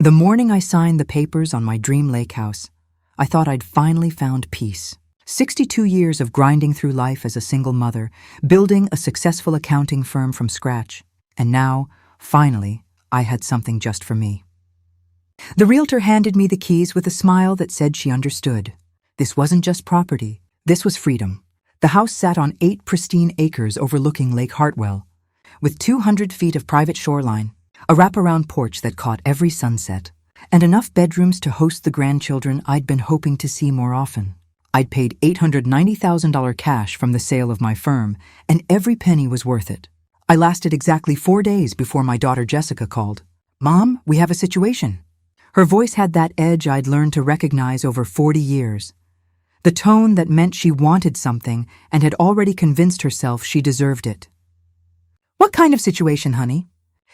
The morning I signed the papers on my dream Lakehouse, I thought I'd finally found peace. 62 years of grinding through life as a single mother, building a successful accounting firm from scratch, and now, finally, I had something just for me. The realtor handed me the keys with a smile that said she understood. This wasn't just property, this was freedom. The house sat on 8 pristine acres overlooking Lake Hartwell, with 200 feet of private shoreline, a wraparound porch that caught every sunset, and enough bedrooms to host the grandchildren I'd been hoping to see more often. I'd paid $890,000 cash from the sale of my firm, and every penny was worth it. I lasted exactly 4 days before my daughter Jessica called. "Mom, we have a situation." Her voice had that edge I'd learned to recognize over 40 years. The tone that meant she wanted something and had already convinced herself she deserved it. "What kind of situation, honey?"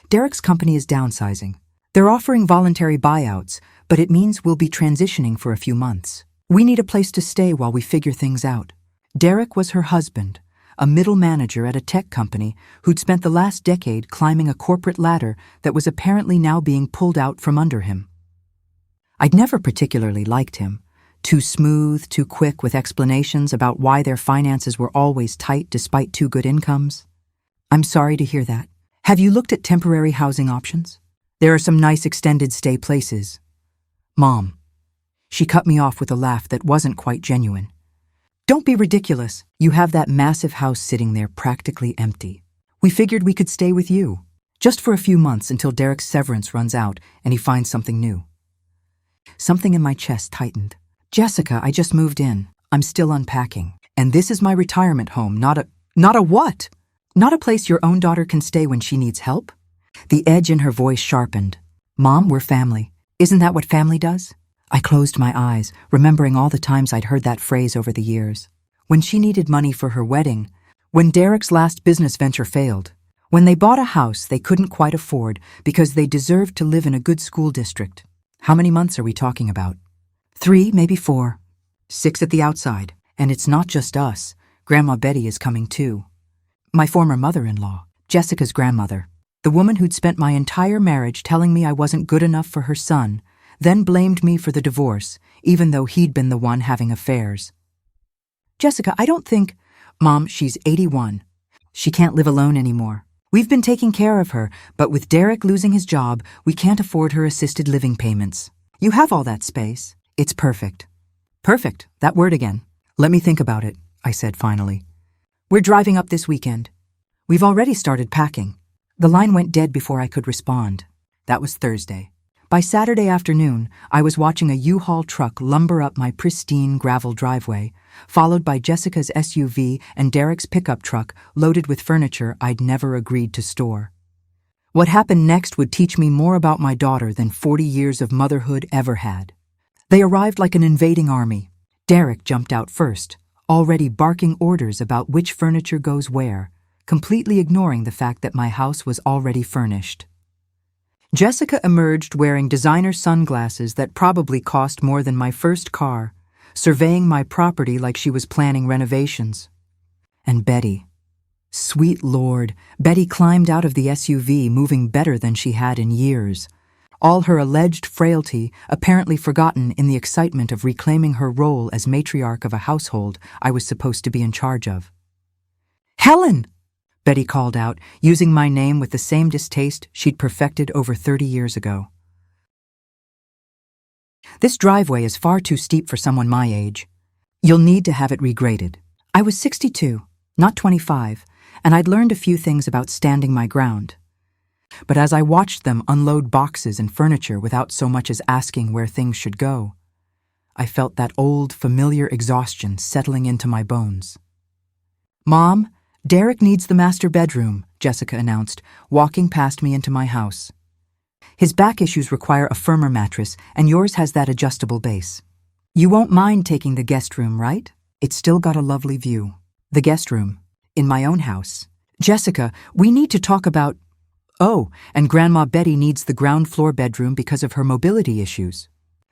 "Derek's company is downsizing. They're offering voluntary buyouts, but it means we'll be transitioning for a few months. We need a place to stay while we figure things out." Derek was her husband, a middle manager at a tech company who'd spent the last decade climbing a corporate ladder that was apparently now being pulled out from under him. I'd never particularly liked him. Too smooth, too quick with explanations about why their finances were always tight despite 2 good incomes. "I'm sorry to hear that. Have you looked at temporary housing options? There are some nice extended stay places." "Mom." She cut me off with a laugh that wasn't quite genuine. "Don't be ridiculous. You have that massive house sitting there practically empty. We figured we could stay with you, just for a few months until Derek's severance runs out and he finds something new." Something in my chest tightened. "Jessica, I just moved in. I'm still unpacking. And this is my retirement home, not a what? Not a place your own daughter can stay when she needs help?" The edge in her voice sharpened. "Mom, we're family. Isn't that what family does?" I closed my eyes, remembering all the times I'd heard that phrase over the years. When she needed money for her wedding, when Derek's last business venture failed, when they bought a house they couldn't quite afford because they deserved to live in a good school district. How many months are we talking about? 3, maybe 4. 6 at the outside. And it's not just us. Grandma Betty is coming too. My former mother-in-law, Jessica's grandmother, the woman who'd spent my entire marriage telling me I wasn't good enough for her son, then blamed me for the divorce, even though he'd been the one having affairs. "Jessica, I don't think—" "Mom, she's 81. She can't live alone anymore. We've been taking care of her, but with Derek losing his job, we can't afford her assisted living payments. You have all that space. It's perfect." "Perfect, that word again. Let me think about it," I said finally. "We're driving up this weekend. We've already started packing." The line went dead before I could respond. That was Thursday. By Saturday afternoon, I was watching a U-Haul truck lumber up my pristine gravel driveway, followed by Jessica's SUV and Derek's pickup truck loaded with furniture I'd never agreed to store. What happened next would teach me more about my daughter than 40 years of motherhood ever had. They arrived like an invading army. Derek jumped out first, already barking orders about which furniture goes where, completely ignoring the fact that my house was already furnished. Jessica emerged wearing designer sunglasses that probably cost more than my first car, surveying my property like she was planning renovations. And Betty. Sweet Lord, Betty climbed out of the SUV moving better than she had in years, all her alleged frailty apparently forgotten in the excitement of reclaiming her role as matriarch of a household I was supposed to be in charge of. "Helen!" Betty called out, using my name with the same distaste she'd perfected over 30 years ago. "This driveway is far too steep for someone my age. You'll need to have it regraded." I was 62, not 25, and I'd learned a few things about standing my ground. But as I watched them unload boxes and furniture without so much as asking where things should go, I felt that old, familiar exhaustion settling into my bones. "Mom, Derek needs the master bedroom," Jessica announced, walking past me into my house. "His back issues require a firmer mattress, and yours has that adjustable base. You won't mind taking the guest room, right? It's still got a lovely view." "The guest room? In my own house?" "Jessica, we need to talk about—" "Oh, and Grandma Betty needs the ground floor bedroom because of her mobility issues.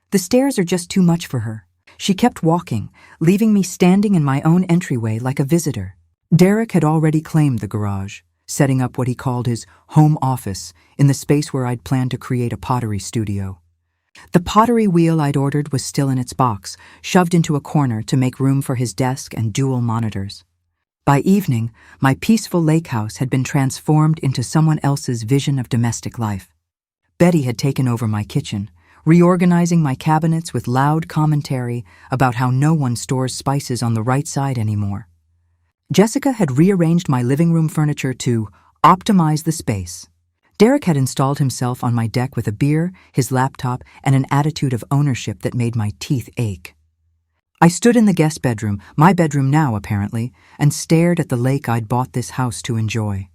The stairs are just too much for her." She kept walking, leaving me standing in my own entryway like a visitor. Derek had already claimed the garage, setting up what he called his home office in the space where I'd planned to create a pottery studio. The pottery wheel I'd ordered was still in its box, shoved into a corner to make room for his desk and dual monitors. By evening, my peaceful Lakehouse had been transformed into someone else's vision of domestic life. Betty had taken over my kitchen, reorganizing my cabinets with loud commentary about how no one stores spices on the right side anymore. Jessica had rearranged my living room furniture to optimize the space. Derek had installed himself on my deck with a beer, his laptop, and an attitude of ownership that made my teeth ache. I stood in the guest bedroom, my bedroom now apparently, and stared at the lake I'd bought this house to enjoy.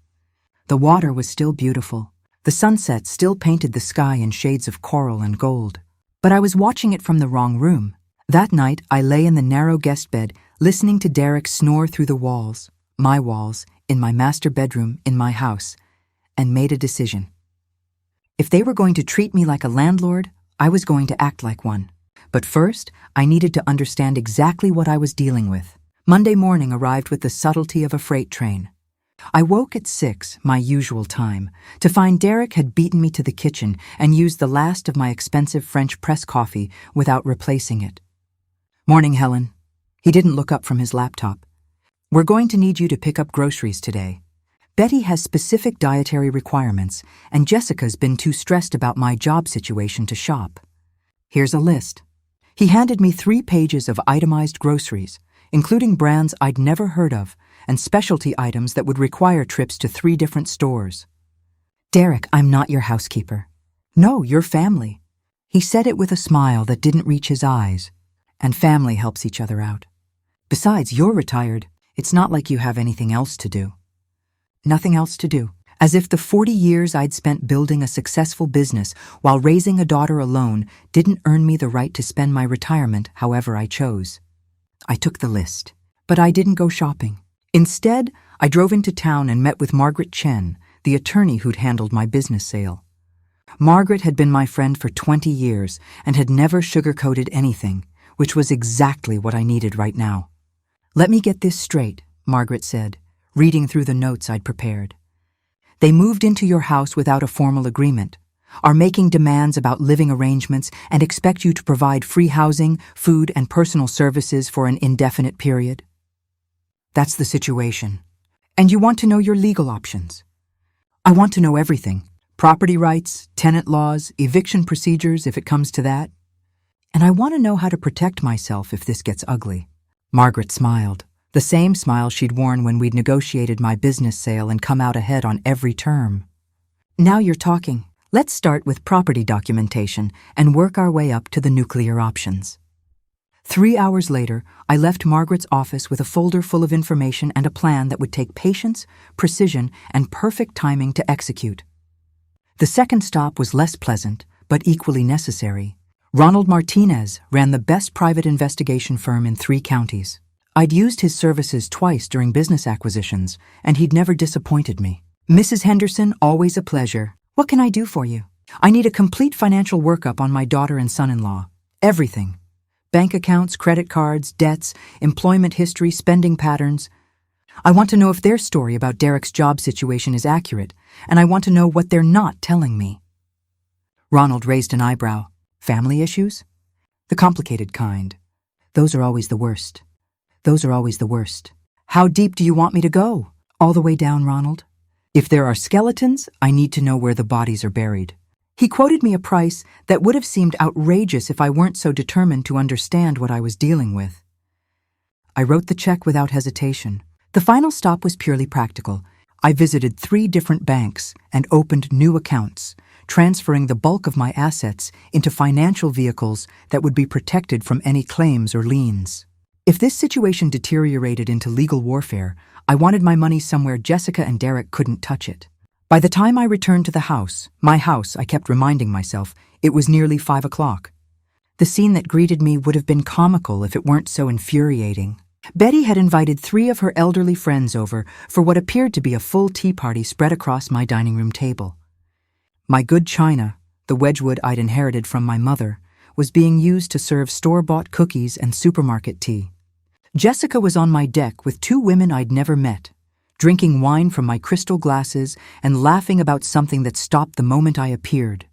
The water was still beautiful. The sunset still painted the sky in shades of coral and gold. But I was watching it from the wrong room. That night, I lay in the narrow guest bed, listening to Derek snore through the walls, my walls, in my master bedroom, in my house, and made a decision. If they were going to treat me like a landlord, I was going to act like one. But first, I needed to understand exactly what I was dealing with. Monday morning arrived with the subtlety of a freight train. I woke at 6, my usual time, to find Derek had beaten me to the kitchen and used the last of my expensive French press coffee without replacing it. "Morning, Helen." He didn't look up from his laptop. "We're going to need you to pick up groceries today. Betty has specific dietary requirements, and Jessica's been too stressed about my job situation to shop. Here's a list." He handed me 3 pages of itemized groceries, including brands I'd never heard of, and specialty items that would require trips to 3 different stores. "Derek, I'm not your housekeeper." "No, you're family." He said it with a smile that didn't reach his eyes. "And family helps each other out. Besides, you're retired. It's not like you have anything else to do." Nothing else to do. As if the 40 years I'd spent building a successful business while raising a daughter alone didn't earn me the right to spend my retirement however I chose. I took the list, but I didn't go shopping. Instead, I drove into town and met with Margaret Chen, the attorney who'd handled my business sale. Margaret had been my friend for 20 years and had never sugarcoated anything, which was exactly what I needed right now. "Let me get this straight," Margaret said, reading through the notes I'd prepared. "They moved into your house without a formal agreement, are making demands about living arrangements, and expect you to provide free housing, food, and personal services for an indefinite period. That's the situation. And you want to know your legal options." "I want to know everything. Property rights, tenant laws, eviction procedures if it comes to that. And I want to know how to protect myself if this gets ugly." Margaret smiled. The same smile she'd worn when we'd negotiated my business sale and come out ahead on every term. "Now you're talking. Let's start with property documentation and work our way up to the nuclear options." 3 hours later, I left Margaret's office with a folder full of information and a plan that would take patience, precision, and perfect timing to execute. The second stop was less pleasant, but equally necessary. Ronald Martinez ran the best private investigation firm in 3 counties. I'd used his services twice during business acquisitions, and he'd never disappointed me. "Mrs. Henderson, always a pleasure. What can I do for you?" "I need a complete financial workup on my daughter and son-in-law. Everything. Bank accounts, credit cards, debts, employment history, spending patterns. I want to know if their story about Derek's job situation is accurate, and I want to know what they're not telling me." Ronald raised an eyebrow. "Family issues?" "The complicated kind. Those are always the worst. Those are always the worst." "How deep do you want me to go?" "All the way down, Ronald. If there are skeletons, I need to know where the bodies are buried." He quoted me a price that would have seemed outrageous if I weren't so determined to understand what I was dealing with. I wrote the check without hesitation. The final stop was purely practical. I visited 3 different banks and opened new accounts, transferring the bulk of my assets into financial vehicles that would be protected from any claims or liens. If this situation deteriorated into legal warfare, I wanted my money somewhere Jessica and Derek couldn't touch it. By the time I returned to the house, my house, I kept reminding myself, it was nearly 5 o'clock. The scene that greeted me would have been comical if it weren't so infuriating. Betty had invited 3 of her elderly friends over for what appeared to be a full tea party spread across my dining room table. My good china, the Wedgwood I'd inherited from my mother, was being used to serve store-bought cookies and supermarket tea. Jessica was on my deck with 2 women I'd never met, drinking wine from my crystal glasses and laughing about something that stopped the moment I appeared.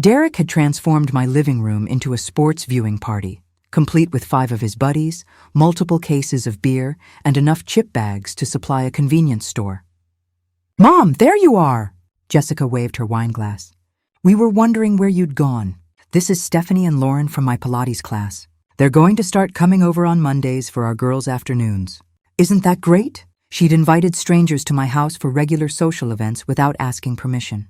Derek had transformed my living room into a sports viewing party, complete with 5 of his buddies, multiple cases of beer, and enough chip bags to supply a convenience store. "Mom, there you are!" Jessica waved her wine glass. "We were wondering where you'd gone. This is Stephanie and Lauren from my Pilates class. They're going to start coming over on Mondays for our girls' afternoons. Isn't that great?" She'd invited strangers to my house for regular social events without asking permission.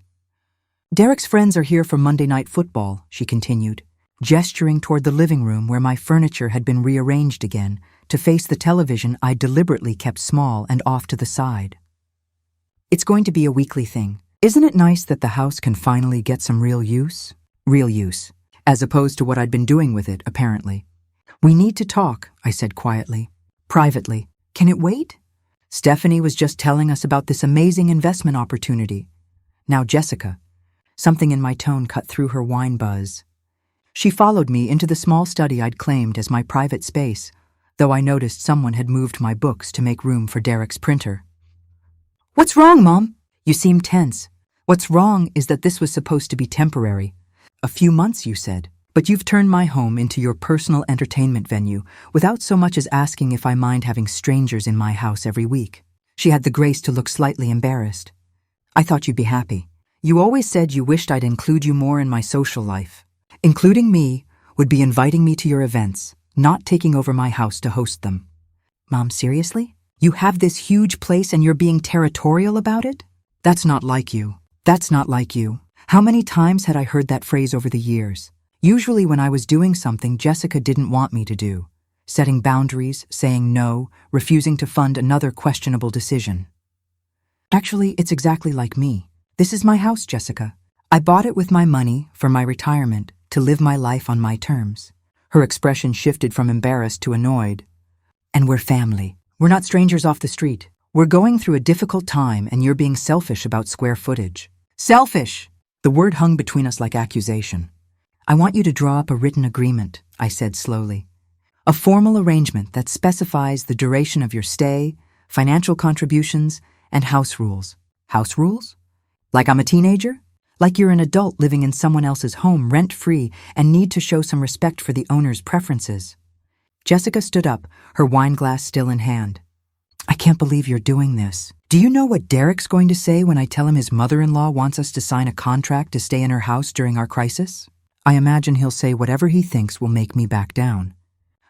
"Derek's friends are here for Monday night football," she continued, gesturing toward the living room where my furniture had been rearranged again to face the television I deliberately kept small and off to the side. "It's going to be a weekly thing. Isn't it nice that the house can finally get some real use? Real use, as opposed to what I'd been doing with it, apparently. We need to talk," I said quietly. "Privately. Can it wait? Stephanie was just telling us about this amazing investment opportunity. Now, Jessica." Something in my tone cut through her wine buzz. She followed me into the small study I'd claimed as my private space, though I noticed someone had moved my books to make room for Derek's printer. "What's wrong, Mom?" "You seem tense. What's wrong is that this was supposed to be temporary. A few months, you said, but you've turned my home into your personal entertainment venue without so much as asking if I mind having strangers in my house every week." She had the grace to look slightly embarrassed. "I thought you'd be happy. You always said you wished I'd include you more in my social life. Including me would be inviting me to your events, not taking over my house to host them." "Mom, seriously? You have this huge place and you're being territorial about it? That's not like you. That's not like you." How many times had I heard that phrase over the years? Usually when I was doing something Jessica didn't want me to do. Setting boundaries, saying no, refusing to fund another questionable decision. Actually, it's exactly like me. This is my house, Jessica. I bought it with my money for my retirement to live my life on my terms. Her expression shifted from embarrassed to annoyed. "And we're family. We're not strangers off the street. We're going through a difficult time and you're being selfish about square footage." "Selfish!" The word hung between us like accusation. "I want you to draw up a written agreement," I said slowly. "A formal arrangement that specifies the duration of your stay, financial contributions, and house rules." "House rules? Like I'm a teenager? Like you're an adult living in someone else's home rent-free and need to show some respect for the owner's preferences?" Jessica stood up, her wine glass still in hand. "I can't believe you're doing this. Do you know what Derek's going to say when I tell him his mother-in-law wants us to sign a contract to stay in her house during our crisis? I imagine he'll say whatever he thinks will make me back down.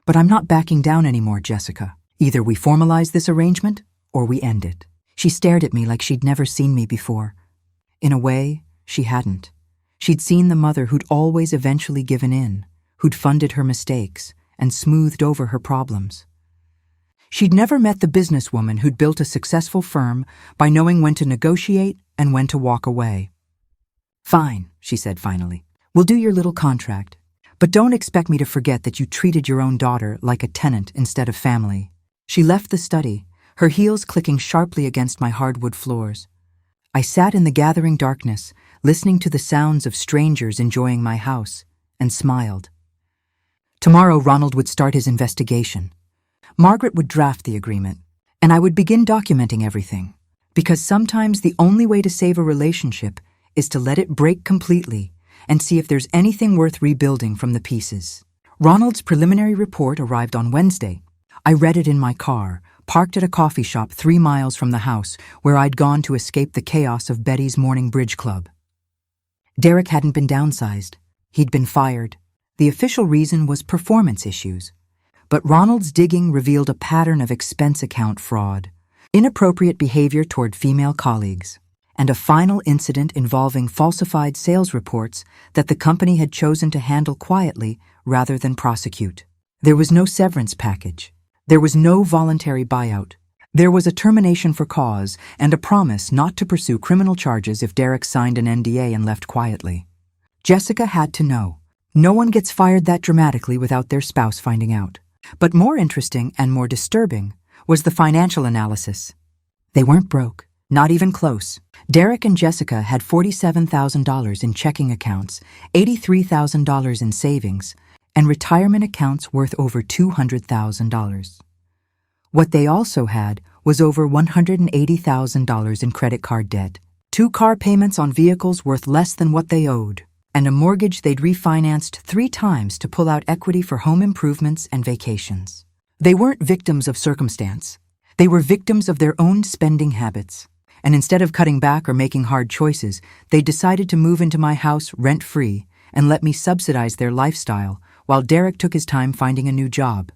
But I'm not backing down anymore, Jessica. Either we formalize this arrangement or we end it." She stared at me like she'd never seen me before. In a way, she hadn't. She'd seen the mother who'd always eventually given in, who'd funded her mistakes and smoothed over her problems. She'd never met the businesswoman who'd built a successful firm by knowing when to negotiate and when to walk away. "Fine," she said finally. "We'll do your little contract. But don't expect me to forget that you treated your own daughter like a tenant instead of family." She left the study, her heels clicking sharply against my hardwood floors. I sat in the gathering darkness, listening to the sounds of strangers enjoying my house, and smiled. Tomorrow Ronald would start his investigation. Margaret would draft the agreement, and I would begin documenting everything, because sometimes the only way to save a relationship is to let it break completely and see if there's anything worth rebuilding from the pieces. Ronald's preliminary report arrived on Wednesday. I read it in my car, parked at a coffee shop 3 miles from the house where I'd gone to escape the chaos of Betty's morning bridge club. Derek hadn't been downsized. He'd been fired. The official reason was performance issues. But Ronald's digging revealed a pattern of expense account fraud, inappropriate behavior toward female colleagues, and a final incident involving falsified sales reports that the company had chosen to handle quietly rather than prosecute. There was no severance package. There was no voluntary buyout. There was a termination for cause and a promise not to pursue criminal charges if Derek signed an NDA and left quietly. Jessica had to know. No one gets fired that dramatically without their spouse finding out. But more interesting and more disturbing was the financial analysis. They weren't broke, not even close. Derek and Jessica had $47,000 in checking accounts, $83,000 in savings, and retirement accounts worth over $200,000. What they also had was over $180,000 in credit card debt, 2 car payments on vehicles worth less than what they owed, and a mortgage they'd refinanced 3 times to pull out equity for home improvements and vacations. They weren't victims of circumstance. They were victims of their own spending habits. And instead of cutting back or making hard choices, they decided to move into my house rent-free and let me subsidize their lifestyle while Derek took his time finding a new job.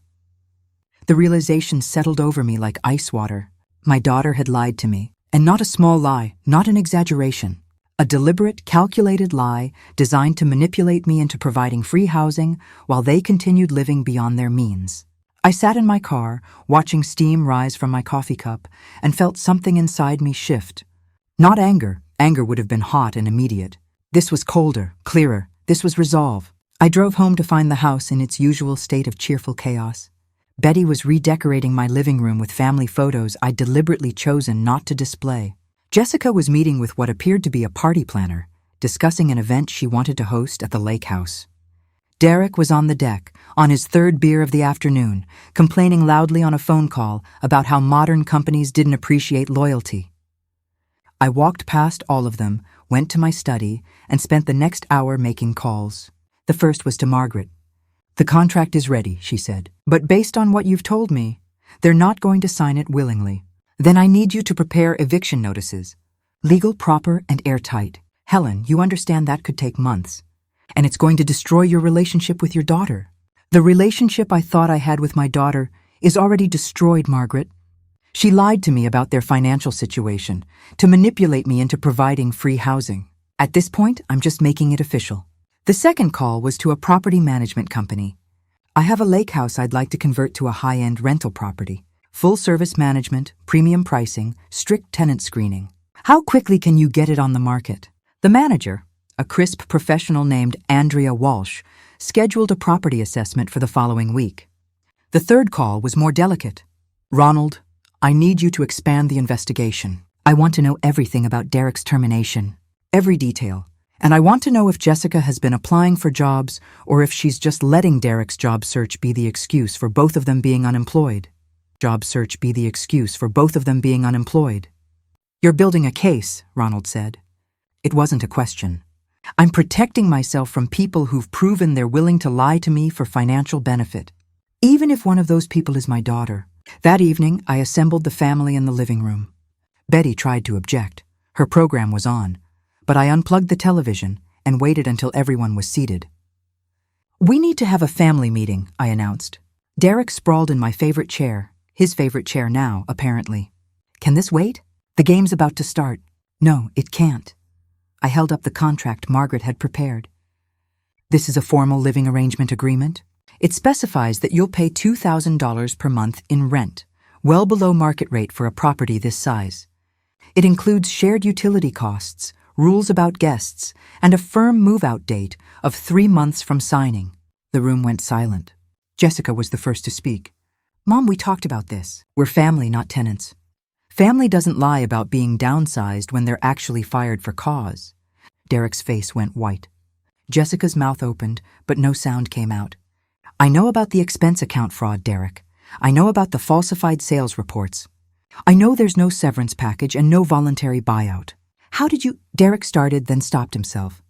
The realization settled over me like ice water. My daughter had lied to me, and not a small lie, not an exaggeration. A deliberate, calculated lie designed to manipulate me into providing free housing while they continued living beyond their means. I sat in my car, watching steam rise from my coffee cup, and felt something inside me shift. Not anger. Anger would have been hot and immediate. This was colder, clearer. This was resolve. I drove home to find the house in its usual state of cheerful chaos. Betty was redecorating my living room with family photos I'd deliberately chosen not to display. Jessica was meeting with what appeared to be a party planner, discussing an event she wanted to host at the Lakehouse. Derek was on the deck, on his 3rd beer of the afternoon, complaining loudly on a phone call about how modern companies didn't appreciate loyalty. I walked past all of them, went to my study, and spent the next hour making calls. The first was to Margaret. "The contract is ready," she said, "but based on what you've told me, they're not going to sign it willingly. Then I need you to prepare eviction notices. Legal, proper, and airtight. Helen, you understand that could take months. And it's going to destroy your relationship with your daughter. The relationship I thought I had with my daughter is already destroyed, Margaret. She lied to me about their financial situation, to manipulate me into providing free housing. At this point, I'm just making it official." The second call was to a property management company. "I have a lake house I'd like to convert to a high-end rental property. Full-service management, premium pricing, strict tenant screening. How quickly can you get it on the market?" The manager, a crisp professional named Andrea Walsh, scheduled a property assessment for the following week. The third call was more delicate. "Ronald, I need you to expand the investigation. I want to know everything about Derek's termination, every detail. And I want to know if Jessica has been applying for jobs or if she's just letting Derek's job search be the excuse for both of them being unemployed. Job search be the excuse for both of them being unemployed." "You're building a case," Ronald said. It wasn't a question. "I'm protecting myself from people who've proven they're willing to lie to me for financial benefit, even if one of those people is my daughter." That evening, I assembled the family in the living room. Betty tried to object. Her program was on, but I unplugged the television and waited until everyone was seated. "We need to have a family meeting," I announced. Derek sprawled in my favorite chair, his favorite chair now, apparently. "Can this wait? The game's about to start." "No, it can't." I held up the contract Margaret had prepared. "This is a formal living arrangement agreement. It specifies that you'll pay $2,000 per month in rent, well below market rate for a property this size. It includes shared utility costs, rules about guests, and a firm move-out date of 3 months from signing." The room went silent. Jessica was the first to speak. "Mom, we talked about this. We're family, not tenants. Family doesn't lie about being downsized when they're actually fired for cause." Derek's face went white. Jessica's mouth opened, but no sound came out. "I know about the expense account fraud, Derek. I know about the falsified sales reports. I know there's no severance package and no voluntary buyout. How did you—" Derek started, then stopped himself.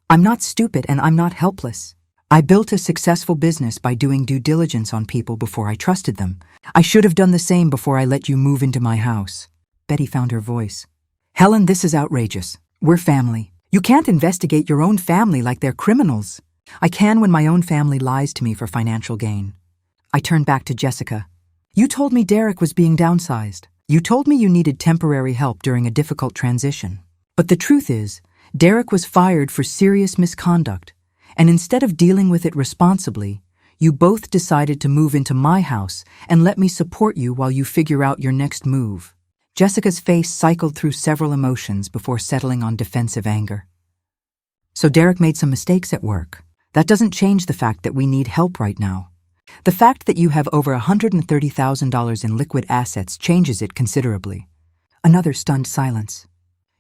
"I'm not stupid and I'm not helpless. I built a successful business by doing due diligence on people before I trusted them. I should have done the same before I let you move into my house." Betty found her voice. "Helen, this is outrageous. We're family. You can't investigate your own family like they're criminals." "I can when my own family lies to me for financial gain." I turned back to Jessica. "You told me Derek was being downsized. You told me you needed temporary help during a difficult transition. But the truth is, Derek was fired for serious misconduct, and instead of dealing with it responsibly, you both decided to move into my house and let me support you while you figure out your next move." Jessica's face cycled through several emotions before settling on defensive anger. "So Derek made some mistakes at work. That doesn't change the fact that we need help right now. The fact that you have over $130,000 in liquid assets changes it considerably." Another stunned silence.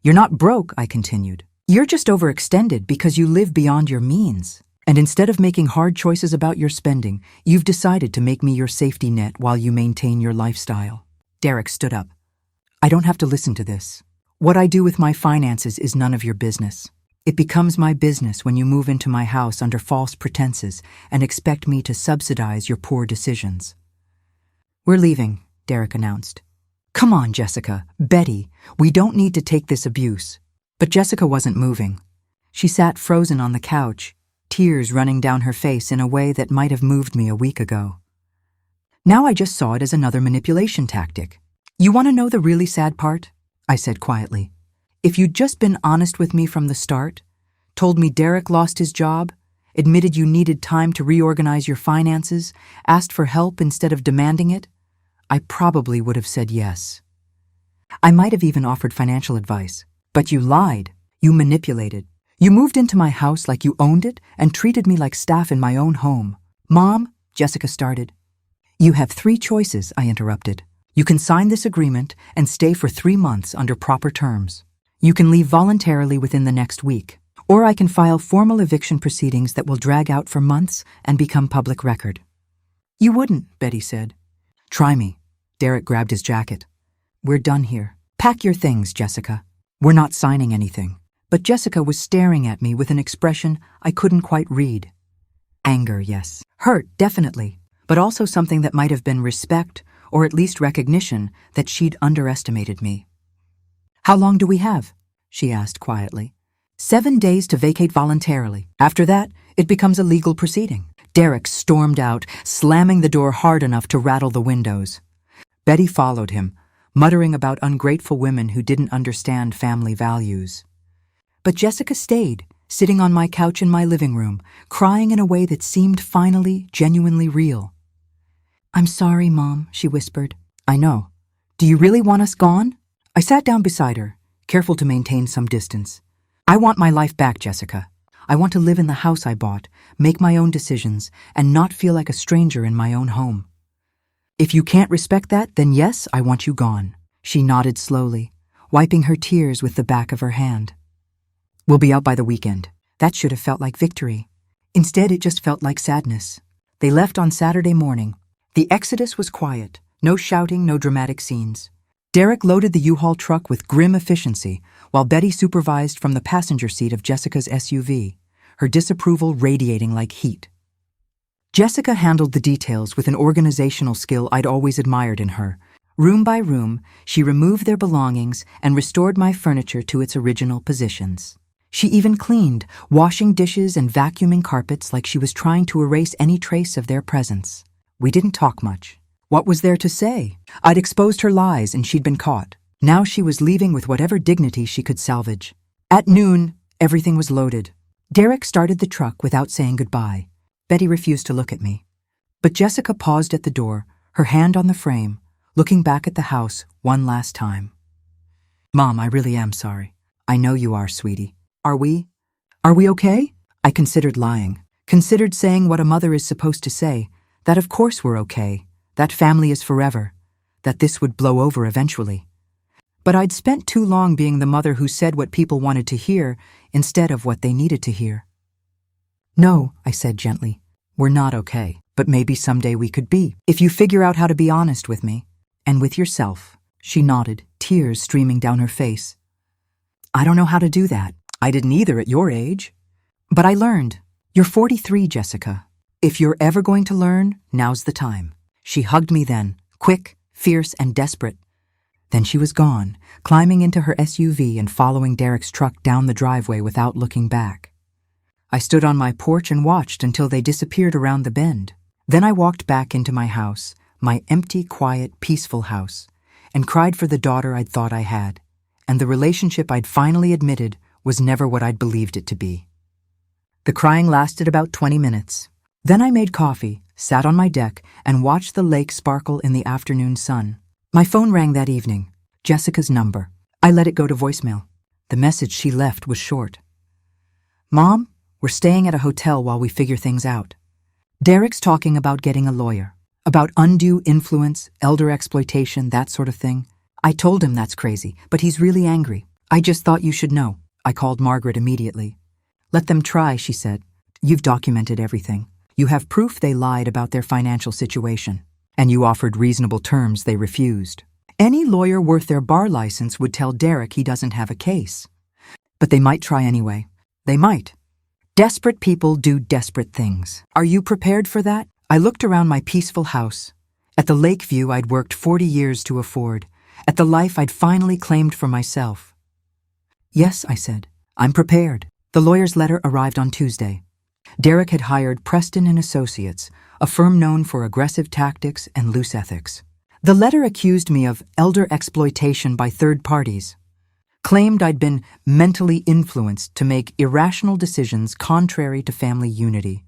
"You're not broke," I continued. "You're just overextended because you live beyond your means. And instead of making hard choices about your spending, you've decided to make me your safety net while you maintain your lifestyle. Derek stood up. I don't have to listen to this. What I do with my finances is none of your business. It becomes my business when you move into my house under false pretenses and expect me to subsidize your poor decisions. We're leaving, Derek announced. Come on, Jessica, Betty, we don't need to take this abuse. But Jessica wasn't moving. She sat frozen on the couch, tears running down her face in a way that might have moved me a week ago. Now I just saw it as another manipulation tactic. You want to know the really sad part? I said quietly. If you'd just been honest with me from the start, told me Derek lost his job, admitted you needed time to reorganize your finances, asked for help instead of demanding it, I probably would have said yes. I might have even offered financial advice, but you lied, you manipulated. You moved into my house like you owned it and treated me like staff in my own home. Mom, Jessica started. You have 3 choices, I interrupted. You can sign this agreement and stay for 3 months under proper terms. You can leave voluntarily within the next week, or I can file formal eviction proceedings that will drag out for months and become public record. You wouldn't, Betty said. Try me. Derek grabbed his jacket. We're done here. Pack your things, Jessica. We're not signing anything. But Jessica was staring at me with an expression I couldn't quite read. Anger, yes. Hurt, definitely. But also something that might have been respect, or at least recognition that she'd underestimated me. How long do we have? She asked quietly. 7 days to vacate voluntarily. After that, it becomes a legal proceeding. Derek stormed out, slamming the door hard enough to rattle the windows. Betty followed him, muttering about ungrateful women who didn't understand family values. But Jessica stayed, sitting on my couch in my living room, crying in a way that seemed finally, genuinely real. I'm sorry, Mom, she whispered. I know. Do you really want us gone? I sat down beside her, careful to maintain some distance. I want my life back, Jessica. I want to live in the house I bought, make my own decisions, and not feel like a stranger in my own home. If you can't respect that, then yes, I want you gone. She nodded slowly, wiping her tears with the back of her hand. We'll be out by the weekend. That should have felt like victory. Instead, it just felt like sadness. They left on Saturday morning. The exodus was quiet, no shouting, no dramatic scenes. Derek loaded the U-Haul truck with grim efficiency, while Betty supervised from the passenger seat of Jessica's SUV, her disapproval radiating like heat. Jessica handled the details with an organizational skill I'd always admired in her. Room by room, she removed their belongings and restored my furniture to its original positions. She even cleaned, washing dishes and vacuuming carpets like she was trying to erase any trace of their presence. We didn't talk much. What was there to say? I'd exposed her lies and she'd been caught. Now she was leaving with whatever dignity she could salvage. At noon, everything was loaded. Derek started the truck without saying goodbye. Betty refused to look at me. But Jessica paused at the door, her hand on the frame, looking back at the house one last time. Mom, I really am sorry. I know you are, sweetie. Are we okay? I considered lying, considered saying what a mother is supposed to say, that of course we're okay, that family is forever, that this would blow over eventually. But I'd spent too long being the mother who said what people wanted to hear instead of what they needed to hear. No, I said gently, we're not okay, but maybe someday we could be, if you figure out how to be honest with me, and with yourself. She nodded, tears streaming down her face. I don't know how to do that. I didn't either at your age. But I learned. You're 43, Jessica. If you're ever going to learn, now's the time. She hugged me then, quick, fierce, and desperate. Then she was gone, climbing into her SUV and following Derek's truck down the driveway without looking back. I stood on my porch and watched until they disappeared around the bend. Then I walked back into my house, my empty, quiet, peaceful house, and cried for the daughter I'd thought I had, and the relationship I'd finally admitted was never what I'd believed it to be. The crying lasted about 20 minutes. Then I made coffee, sat on my deck, and watched the lake sparkle in the afternoon sun. My phone rang that evening, Jessica's number. I let it go to voicemail. The message she left was short. Mom, we're staying at a hotel while we figure things out. Derek's talking about getting a lawyer, about undue influence, elder exploitation, that sort of thing. I told him that's crazy, but he's really angry. I just thought you should know. I called Margaret immediately. Let them try, she said. You've documented everything. You have proof they lied about their financial situation. And you offered reasonable terms they refused. Any lawyer worth their bar license would tell Derek he doesn't have a case. But they might try anyway. They might. Desperate people do desperate things. Are you prepared for that? I looked around my peaceful house, at the lake view I'd worked 40 years to afford, at the life I'd finally claimed for myself. Yes, I said, I'm prepared. The lawyer's letter arrived on Tuesday. Derek had hired Preston and Associates, a firm known for aggressive tactics and loose ethics. The letter accused me of elder exploitation by third parties, claimed I'd been mentally influenced to make irrational decisions contrary to family unity,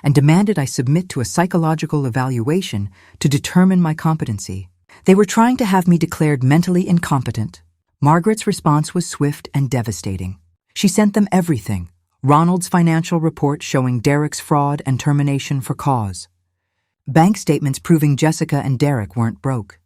and demanded I submit to a psychological evaluation to determine my competency. They were trying to have me declared mentally incompetent. Margaret's response was swift and devastating. She sent them everything. Ronald's financial report showing Derek's fraud and termination for cause. Bank statements proving Jessica and Derek weren't broke.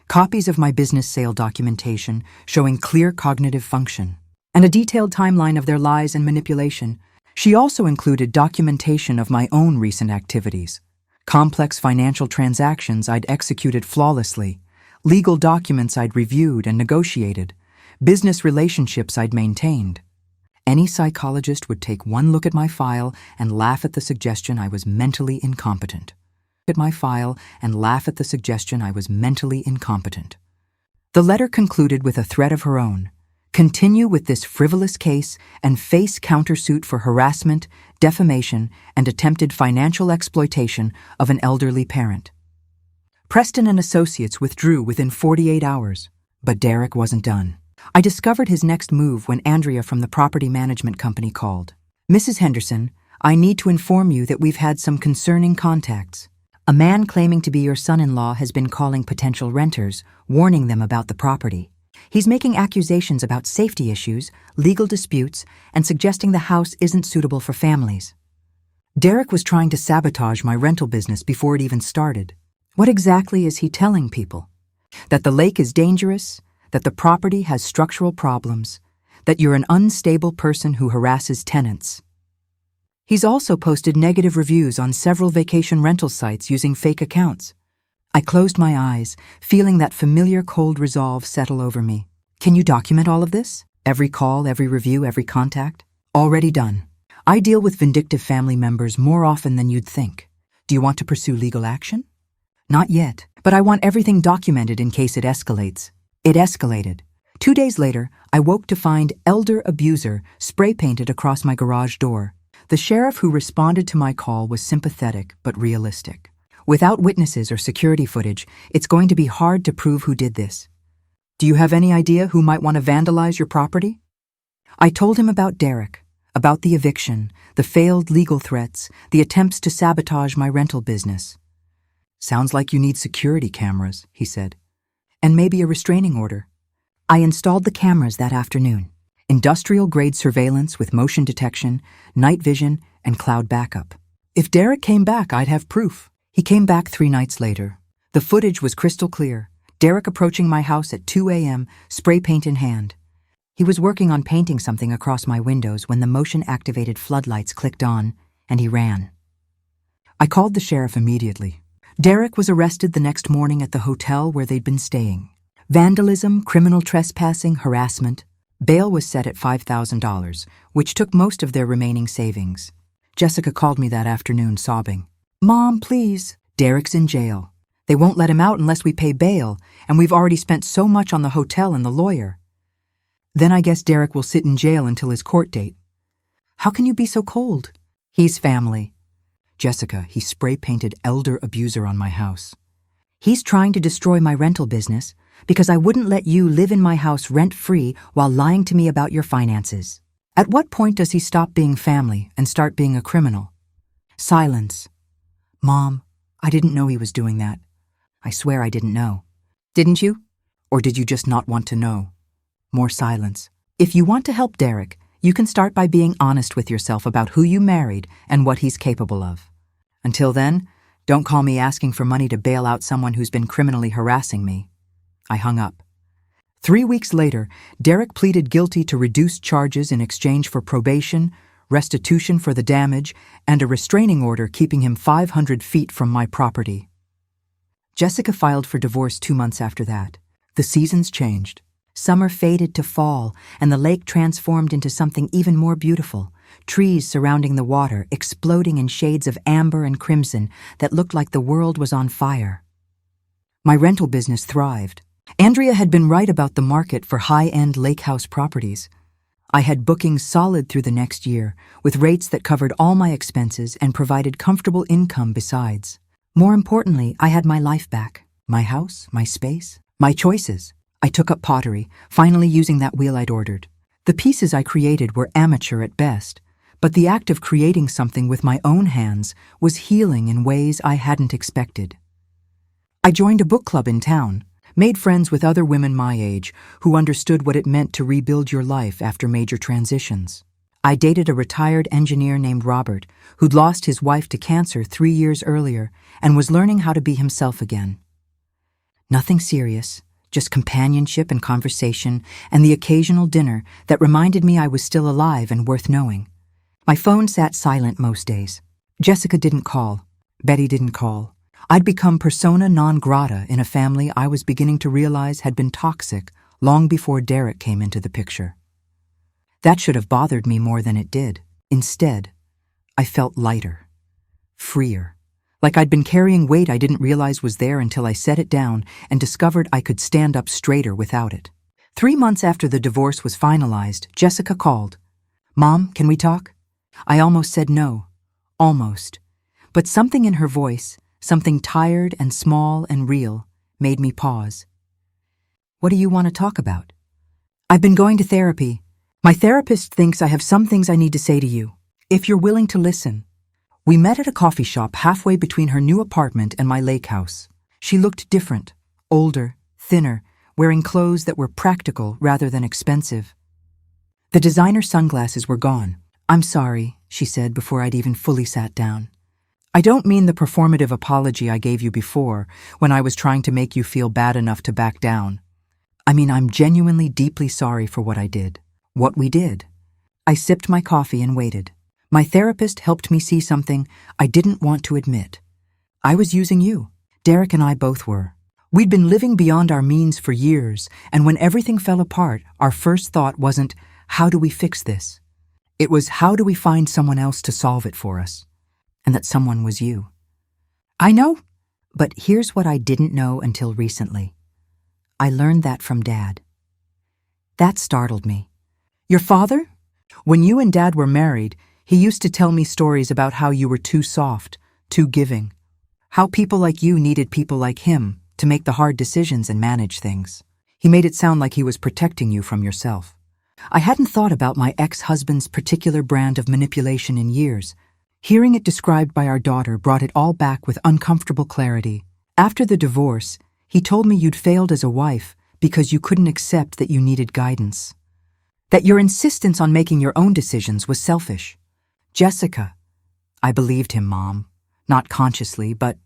Copies of my business sale documentation showing clear cognitive function. And a detailed timeline of their lies and manipulation. She also included documentation of my own recent activities. Complex financial transactions I'd executed flawlessly. Legal documents I'd reviewed and negotiated. Business relationships I'd maintained. Any psychologist would take one look at my file and laugh at the suggestion I was mentally incompetent. The letter concluded with a threat of her own. Continue with this frivolous case and face countersuit for harassment, defamation, and attempted financial exploitation of an elderly parent. Preston and Associates withdrew within 48 hours, but Derek wasn't done. I discovered his next move when Andrea from the property management company called. Mrs. Henderson, I need to inform you that we've had some concerning contacts. A man claiming to be your son-in-law has been calling potential renters, warning them about the property. He's making accusations about safety issues, legal disputes, and suggesting the house isn't suitable for families. Derek was trying to sabotage my rental business before it even started. What exactly is he telling people? That the lake is dangerous? That the property has structural problems, that you're an unstable person who harasses tenants. He's also posted negative reviews on several vacation rental sites using fake accounts. I closed my eyes, feeling that familiar cold resolve settle over me. Can you document all of this? Every call, every review, every contact? Already done. I deal with vindictive family members more often than you'd think. Do you want to pursue legal action? Not yet, but I want everything documented in case it escalates. It escalated. 2 days later, I woke to find elder abuser spray-painted across my garage door. The sheriff who responded to my call was sympathetic but realistic. Without witnesses or security footage, it's going to be hard to prove who did this. Do you have any idea who might want to vandalize your property? I told him about Derek, about the eviction, the failed legal threats, the attempts to sabotage my rental business. Sounds like you need security cameras, he said. And maybe a restraining order. I installed the cameras that afternoon. Industrial-grade surveillance with motion detection, night vision, and cloud backup. If Derek came back, I'd have proof. He came back 3 nights later. The footage was crystal clear. Derek approaching my house at 2 a.m., spray paint in hand. He was working on painting something across my windows when the motion-activated floodlights clicked on, and he ran. I called the sheriff immediately. Derek was arrested the next morning at the hotel where they'd been staying. Vandalism, criminal trespassing, harassment. Bail was set at $5,000, which took most of their remaining savings. Jessica called me that afternoon, sobbing. Mom, please. Derek's in jail. They won't let him out unless we pay bail, and we've already spent so much on the hotel and the lawyer. Then I guess Derek will sit in jail until his court date. How can you be so cold? He's family. Jessica, he spray-painted elder abuser on my house. He's trying to destroy my rental business because I wouldn't let you live in my house rent-free while lying to me about your finances. At what point does he stop being family and start being a criminal? Silence. Mom, I didn't know he was doing that. I swear I didn't know. Didn't you? Or did you just not want to know? More silence. If you want to help Derek, you can start by being honest with yourself about who you married and what he's capable of. Until then, don't call me asking for money to bail out someone who's been criminally harassing me. I hung up. 3 weeks later, Derek pleaded guilty to reduced charges in exchange for probation, restitution for the damage, and a restraining order keeping him 500 feet from my property. Jessica filed for divorce 2 months after that. The seasons changed. Summer faded to fall, and the lake transformed into something even more beautiful. Trees surrounding the water, exploding in shades of amber and crimson that looked like the world was on fire. My rental business thrived. Andrea had been right about the market for high-end Lakehouse properties. I had bookings solid through the next year, with rates that covered all my expenses and provided comfortable income besides. More importantly, I had my life back. My house, my space, my choices. I took up pottery, finally using that wheel I'd ordered. The pieces I created were amateur at best, but the act of creating something with my own hands was healing in ways I hadn't expected. I joined a book club in town, made friends with other women my age who understood what it meant to rebuild your life after major transitions. I dated a retired engineer named Robert, who'd lost his wife to cancer 3 years earlier and was learning how to be himself again. Nothing serious, just companionship and conversation and the occasional dinner that reminded me I was still alive and worth knowing. My phone sat silent most days. Jessica didn't call. Betty didn't call. I'd become persona non grata in a family I was beginning to realize had been toxic long before Derek came into the picture. That should have bothered me more than it did. Instead, I felt lighter, freer, like I'd been carrying weight I didn't realize was there until I set it down and discovered I could stand up straighter without it. 3 months after the divorce was finalized, Jessica called. "Mom, can we talk?" I almost said no. Almost. But something in her voice, something tired and small and real, made me pause. "What do you want to talk about?" "I've been going to therapy. My therapist thinks I have some things I need to say to you, if you're willing to listen." We met at a coffee shop halfway between her new apartment and my lake house. She looked different, older, thinner, wearing clothes that were practical rather than expensive. The designer sunglasses were gone. "I'm sorry," she said before I'd even fully sat down. "I don't mean the performative apology I gave you before when I was trying to make you feel bad enough to back down. I mean, I'm genuinely deeply sorry for what I did. What we did." I sipped my coffee and waited. My therapist helped me see something I didn't want to admit. I was using you. Derek and I both were. We'd been living beyond our means for years, and when everything fell apart, our first thought wasn't, "How do we fix this?" It was, "How do we find someone else to solve it for us?" And that someone was you. I know, but here's what I didn't know until recently. I learned that from Dad. That startled me. "Your father? When you and Dad were married, he used to tell me stories about how you were too soft, too giving. How people like you needed people like him to make the hard decisions and manage things. He made it sound like he was protecting you from yourself." I hadn't thought about my ex-husband's particular brand of manipulation in years. Hearing it described by our daughter brought it all back with uncomfortable clarity. After the divorce, he told me you'd failed as a wife because you couldn't accept that you needed guidance. That your insistence on making your own decisions was selfish. Jessica. I believed him, Mom. Not consciously, but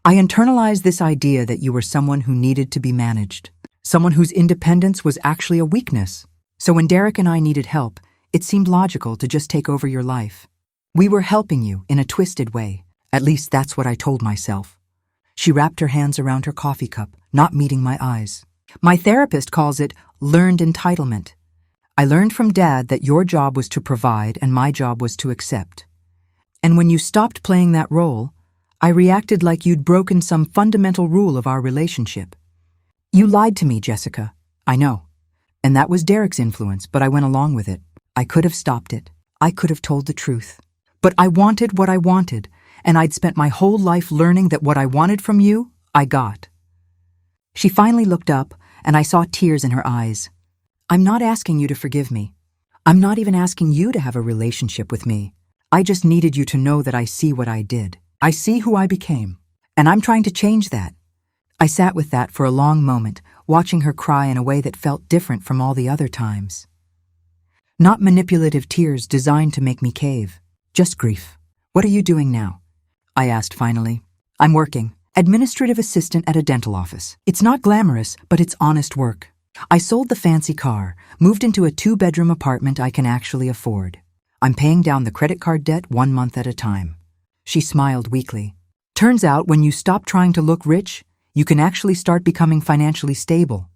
I internalized this idea that you were someone who needed to be managed. Someone whose independence was actually a weakness. So when Derek and I needed help, it seemed logical to just take over your life. We were helping you in a twisted way. At least that's what I told myself. She wrapped her hands around her coffee cup, not meeting my eyes. My therapist calls it learned entitlement. I learned from Dad that your job was to provide and my job was to accept. And when you stopped playing that role, I reacted like you'd broken some fundamental rule of our relationship. You lied to me, Jessica. I know. And that was Derek's influence, but I went along with it. I could have stopped it. I could have told the truth. But I wanted what I wanted, and I'd spent my whole life learning that what I wanted from you, I got. She finally looked up, and I saw tears in her eyes. I'm not asking you to forgive me. I'm not even asking you to have a relationship with me. I just needed you to know that I see what I did. I see who I became, and I'm trying to change that. I sat with that for a long moment, watching her cry in a way that felt different from all the other times. Not manipulative tears designed to make me cave, just grief. What are you doing now? I asked finally. I'm working. Administrative assistant at a dental office. It's not glamorous, but it's honest work. I sold the fancy car, moved into a 2-bedroom apartment I can actually afford. I'm paying down the credit card debt 1 month at a time. She smiled weakly. Turns out when you stop trying to look rich, you can actually start becoming financially stable.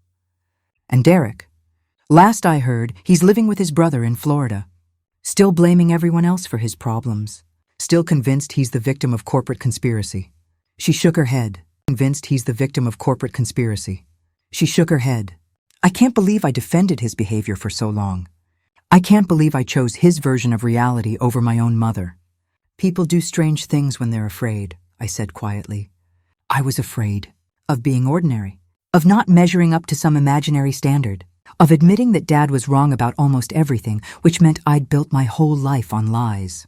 And Derek? Last I heard, he's living with his brother in Florida. Still blaming everyone else for his problems. Still convinced he's the victim of corporate conspiracy. She shook her head. Convinced he's the victim of corporate conspiracy. She shook her head. I can't believe I defended his behavior for so long. I can't believe I chose his version of reality over my own mother. People do strange things when they're afraid, I said quietly. I was afraid of being ordinary, of not measuring up to some imaginary standard, of admitting that Dad was wrong about almost everything, which meant I'd built my whole life on lies.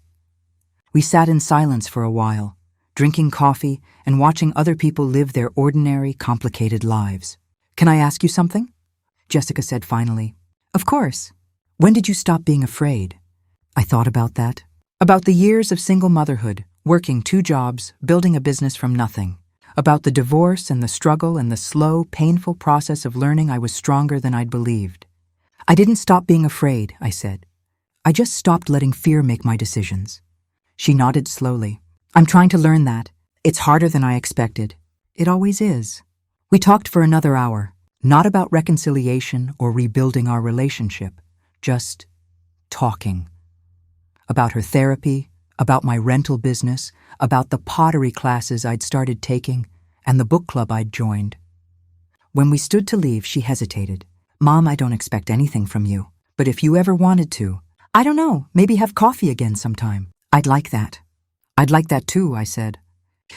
We sat in silence for a while, drinking coffee and watching other people live their ordinary, complicated lives. Can I ask you something? Jessica said finally. Of course. When did you stop being afraid? I thought about that. About the years of single motherhood, working 2 jobs, building a business from nothing. About the divorce and the struggle and the slow, painful process of learning I was stronger than I'd believed. I didn't stop being afraid, I said. I just stopped letting fear make my decisions. She nodded slowly. I'm trying to learn that. It's harder than I expected. It always is. We talked for another hour, not about reconciliation or rebuilding our relationship, just talking. About her therapy, about my rental business, about the pottery classes I'd started taking, and the book club I'd joined. When we stood to leave, she hesitated. Mom, I don't expect anything from you, but if you ever wanted to, I don't know, maybe have coffee again sometime. I'd like that. I'd like that too, I said,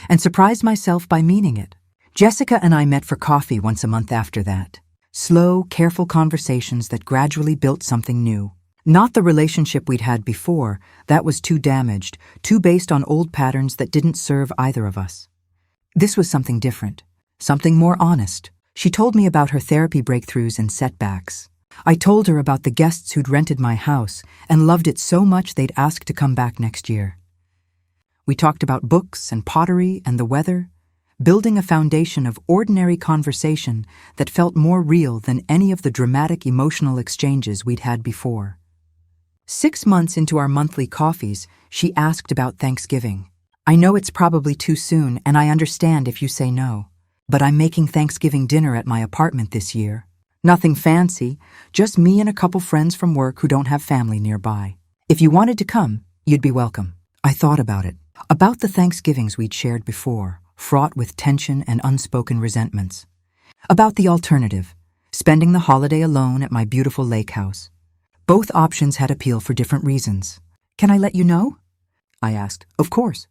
and surprised myself by meaning it. Jessica and I met for coffee once a month after that. Slow, careful conversations that gradually built something new. Not the relationship we'd had before. That was too damaged, too based on old patterns that didn't serve either of us. This was something different, something more honest. She told me about her therapy breakthroughs and setbacks. I told her about the guests who'd rented my house and loved it so much they'd ask to come back next year. We talked about books and pottery and the weather, building a foundation of ordinary conversation that felt more real than any of the dramatic emotional exchanges we'd had before. 6 months into our monthly coffees, she asked about Thanksgiving. I know it's probably too soon, and I understand if you say no, but I'm making Thanksgiving dinner at my apartment this year. Nothing fancy, just me and a couple friends from work who don't have family nearby. If you wanted to come, you'd be welcome. I thought about it, about the Thanksgivings we'd shared before, fraught with tension and unspoken resentments. About the alternative, spending the holiday alone at my beautiful Lakehouse. Both options had appeal for different reasons. Can I let you know? I asked. Of course.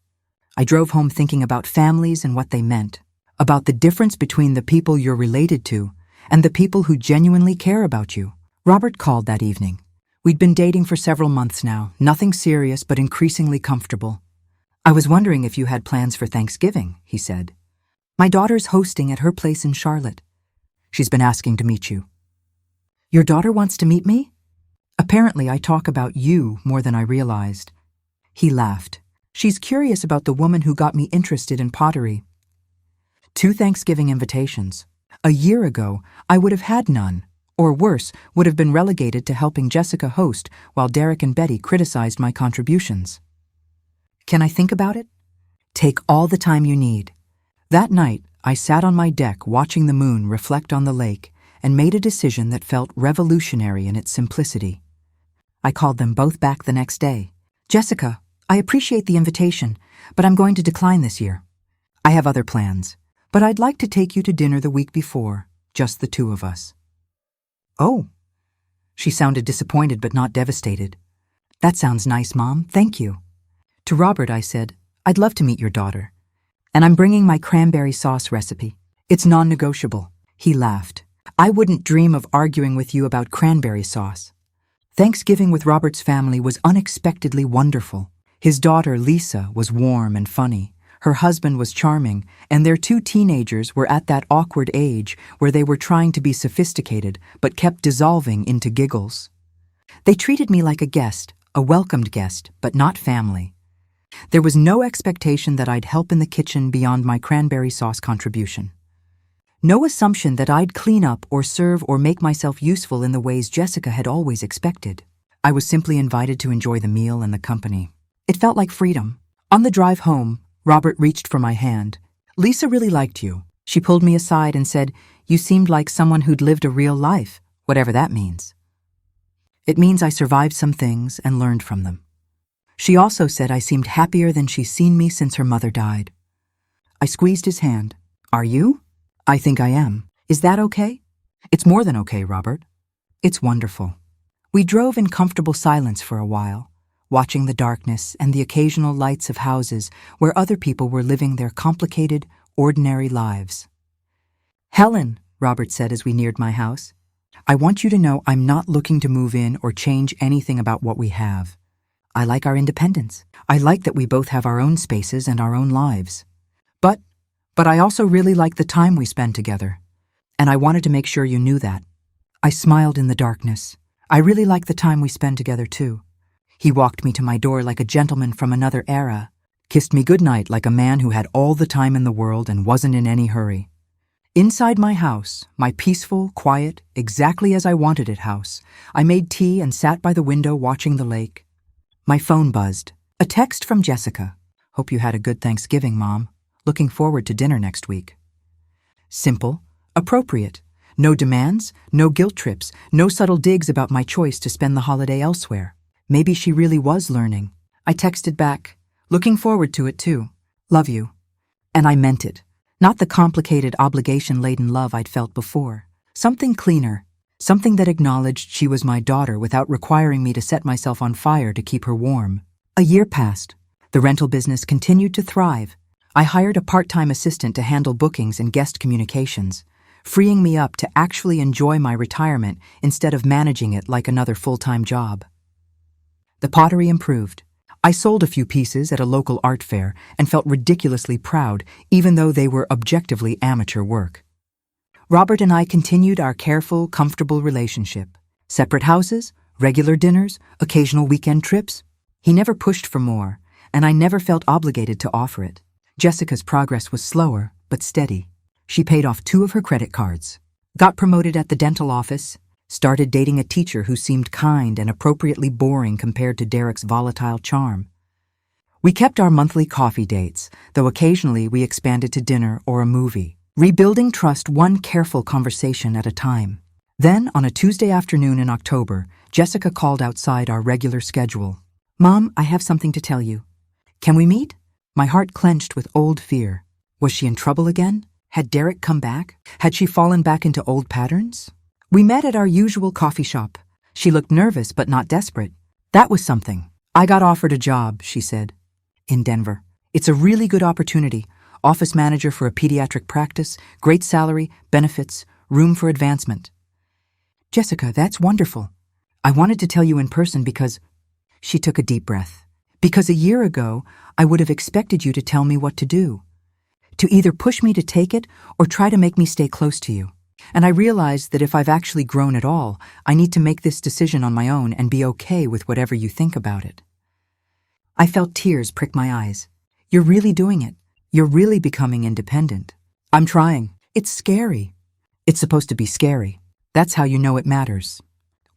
I drove home thinking about families and what they meant, about the difference between the people you're related to and the people who genuinely care about you. Robert called that evening. We'd been dating for several months now, nothing serious but increasingly comfortable. I was wondering if you had plans for Thanksgiving, he said. My daughter's hosting at her place in Charlotte. She's been asking to meet you. Your daughter wants to meet me? Apparently, I talk about you more than I realized. He laughed. She's curious about the woman who got me interested in pottery. 2 Thanksgiving invitations. A year ago, I would have had none, or worse, would have been relegated to helping Jessica host while Derek and Betty criticized my contributions. Can I think about it? Take all the time you need. That night, I sat on my deck watching the moon reflect on the lake and made a decision that felt revolutionary in its simplicity. I called them both back the next day. Jessica, I appreciate the invitation, but I'm going to decline this year. I have other plans, but I'd like to take you to dinner the week before, just the 2 of us. Oh. She sounded disappointed but not devastated. That sounds nice, Mom. Thank you. To Robert, I said, I'd love to meet your daughter. And I'm bringing my cranberry sauce recipe. It's non-negotiable. He laughed. I wouldn't dream of arguing with you about cranberry sauce. Thanksgiving with Robert's family was unexpectedly wonderful. His daughter, Lisa, was warm and funny. Her husband was charming, and their 2 teenagers were at that awkward age where they were trying to be sophisticated but kept dissolving into giggles. They treated me like a guest, a welcomed guest, but not family. There was no expectation that I'd help in the kitchen beyond my cranberry sauce contribution. No assumption that I'd clean up or serve or make myself useful in the ways Jessica had always expected. I was simply invited to enjoy the meal and the company. It felt like freedom. On the drive home, Robert reached for my hand. "Lisa really liked you." She pulled me aside and said, "You seemed like someone who'd lived a real life," whatever that means. It means I survived some things and learned from them. She also said I seemed happier than she's seen me since her mother died. I squeezed his hand. "Are you?" "I think I am. Is that okay?" "It's more than okay, Robert. It's wonderful." We drove in comfortable silence for a while, watching the darkness and the occasional lights of houses where other people were living their complicated, ordinary lives. "Helen," Robert said as we neared my house, "I want you to know I'm not looking to move in or change anything about what we have. I like our independence. I like that we both have our own spaces and our own lives. But I also really like the time we spend together. And I wanted to make sure you knew that." I smiled in the darkness. I really like the time we spend together, too. He walked me to my door like a gentleman from another era, kissed me goodnight like a man who had all the time in the world and wasn't in any hurry. Inside my house, my peaceful, quiet, exactly as I wanted it house, I made tea and sat by the window watching the lake. My phone buzzed. A text from Jessica. "Hope you had a good Thanksgiving, Mom. Looking forward to dinner next week." Simple, appropriate. No demands, no guilt trips, no subtle digs about my choice to spend the holiday elsewhere. Maybe she really was learning. I texted back, "Looking forward to it too. Love you." And I meant it. Not the complicated, obligation-laden love I'd felt before. Something cleaner. Something that acknowledged she was my daughter without requiring me to set myself on fire to keep her warm. A year passed. The rental business continued to thrive. I hired a part-time assistant to handle bookings and guest communications, freeing me up to actually enjoy my retirement instead of managing it like another full-time job. The pottery improved. I sold a few pieces at a local art fair and felt ridiculously proud, even though they were objectively amateur work. Robert and I continued our careful, comfortable relationship. Separate houses, regular dinners, occasional weekend trips. He never pushed for more, and I never felt obligated to offer it. Jessica's progress was slower, but steady. She paid off 2 of her credit cards, got promoted at the dental office, started dating a teacher who seemed kind and appropriately boring compared to Derek's volatile charm. We kept our monthly coffee dates, though occasionally we expanded to dinner or a movie, rebuilding trust one careful conversation at a time. Then, on a Tuesday afternoon in October, Jessica called outside our regular schedule. "Mom, I have something to tell you. Can we meet?" My heart clenched with old fear. Was she in trouble again? Had Derek come back? Had she fallen back into old patterns? We met at our usual coffee shop. She looked nervous but not desperate. That was something. "I got offered a job," she said. "In Denver. It's a really good opportunity. Office manager for a pediatric practice, great salary, benefits, room for advancement." "Jessica, that's wonderful. I wanted to tell you in person because—" She took a deep breath. "Because a year ago, I would have expected you to tell me what to do. To either push me to take it or try to make me stay close to you. And I realized that if I've actually grown at all, I need to make this decision on my own and be okay with whatever you think about it." I felt tears prick my eyes. "You're really doing it. You're really becoming independent." "I'm trying. It's scary." "It's supposed to be scary. That's how you know it matters."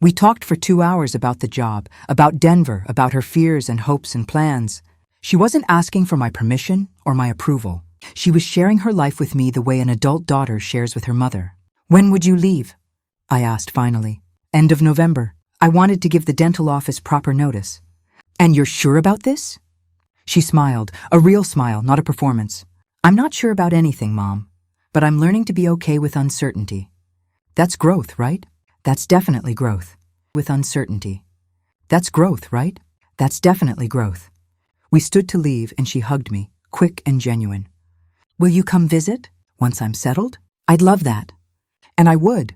We talked for 2 hours about the job, about Denver, about her fears and hopes and plans. She wasn't asking for my permission or my approval. She was sharing her life with me the way an adult daughter shares with her mother. "When would you leave?" I asked finally. "End of November. I wanted to give the dental office proper notice." "And you're sure about this?" She smiled, a real smile, not a performance. "I'm not sure about anything, Mom, but I'm learning to be okay with uncertainty." That's growth, right? That's definitely growth. With uncertainty. That's growth, right? That's definitely growth. We stood to leave and she hugged me, quick and genuine. "Will you come visit once I'm settled?" "I'd love that." And I would.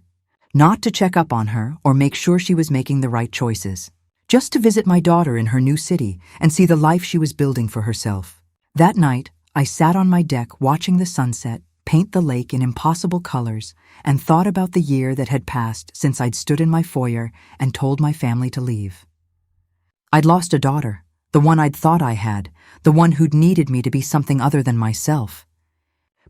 Not to check up on her or make sure she was making the right choices. Just to visit my daughter in her new city and see the life she was building for herself. That night, I sat on my deck watching the sunset paint the lake in impossible colors, and thought about the year that had passed since I'd stood in my foyer and told my family to leave. I'd lost a daughter, the one I'd thought I had, the one who'd needed me to be something other than myself.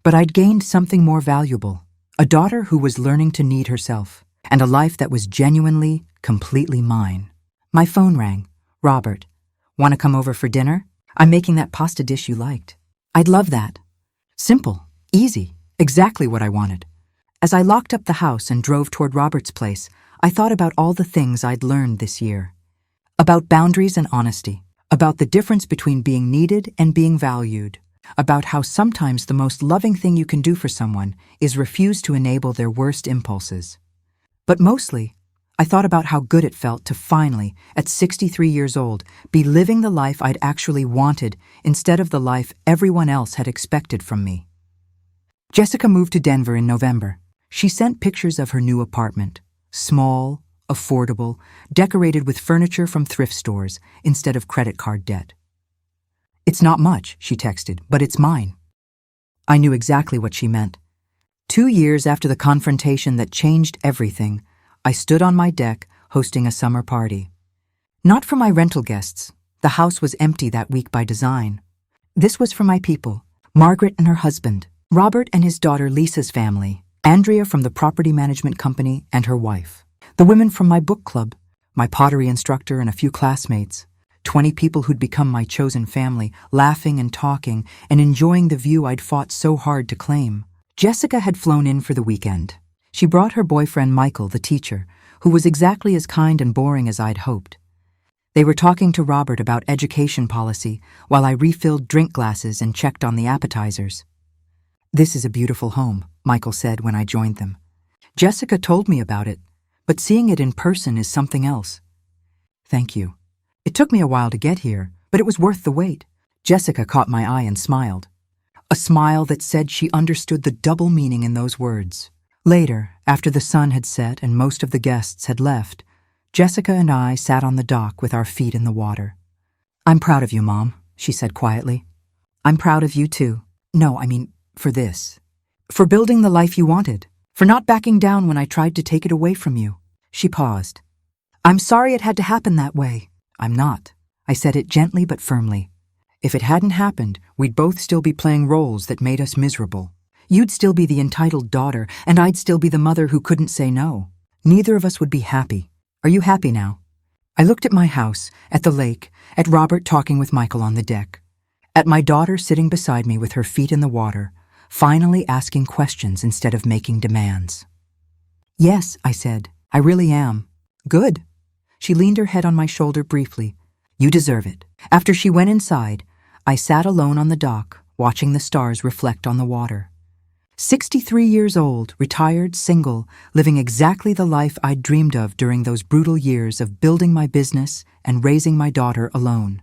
But I'd gained something more valuable, a daughter who was learning to need herself, and a life that was genuinely, completely mine. My phone rang. Robert, want to come over for dinner? I'm making that pasta dish you liked. I'd love that. Simple, easy, exactly what I wanted. As I locked up the house and drove toward Robert's place, I thought about all the things I'd learned this year. About boundaries and honesty. About the difference between being needed and being valued. About how sometimes the most loving thing you can do for someone is refuse to enable their worst impulses. But mostly, I thought about how good it felt to finally, at 63 years old, be living the life I'd actually wanted instead of the life everyone else had expected from me. Jessica moved to Denver in November. She sent pictures of her new apartment. Small, affordable, decorated with furniture from thrift stores instead of credit card debt. It's not much, she texted, but it's mine. I knew exactly what she meant. 2 years after the confrontation that changed everything, I stood on my deck hosting a summer party. Not for my rental guests. The house was empty that week by design. This was for my people, Margaret and her husband, Robert and his daughter Lisa's family, Andrea from the property management company and her wife, the women from my book club, my pottery instructor and a few classmates, 20 people who'd become my chosen family, laughing and talking and enjoying the view I'd fought so hard to claim. Jessica had flown in for the weekend. She brought her boyfriend Michael, the teacher, who was exactly as kind and boring as I'd hoped. They were talking to Robert about education policy while I refilled drink glasses and checked on the appetizers. "This is a beautiful home," Michael said when I joined them. "Jessica told me about it, but seeing it in person is something else." "Thank you. It took me a while to get here, but it was worth the wait." Jessica caught my eye and smiled. A smile that said she understood the double meaning in those words. Later, after the sun had set and most of the guests had left, Jessica and I sat on the dock with our feet in the water. "I'm proud of you, Mom," she said quietly. "I'm proud of you too. No, I mean, for this. For building the life you wanted. For not backing down when I tried to take it away from you." She paused. "I'm sorry it had to happen that way." "I'm not." I said it gently but firmly. "If it hadn't happened, we'd both still be playing roles that made us miserable. You'd still be the entitled daughter, and I'd still be the mother who couldn't say no. Neither of us would be happy. Are you happy now?" I looked at my house, at the lake, at Robert talking with Michael on the deck, at my daughter sitting beside me with her feet in the water, finally asking questions instead of making demands. "Yes," I said, "I really am." "Good." She leaned her head on my shoulder briefly. "You deserve it." After she went inside, I sat alone on the dock, watching the stars reflect on the water. 63 years old, retired, single, living exactly the life I'd dreamed of during those brutal years of building my business and raising my daughter alone.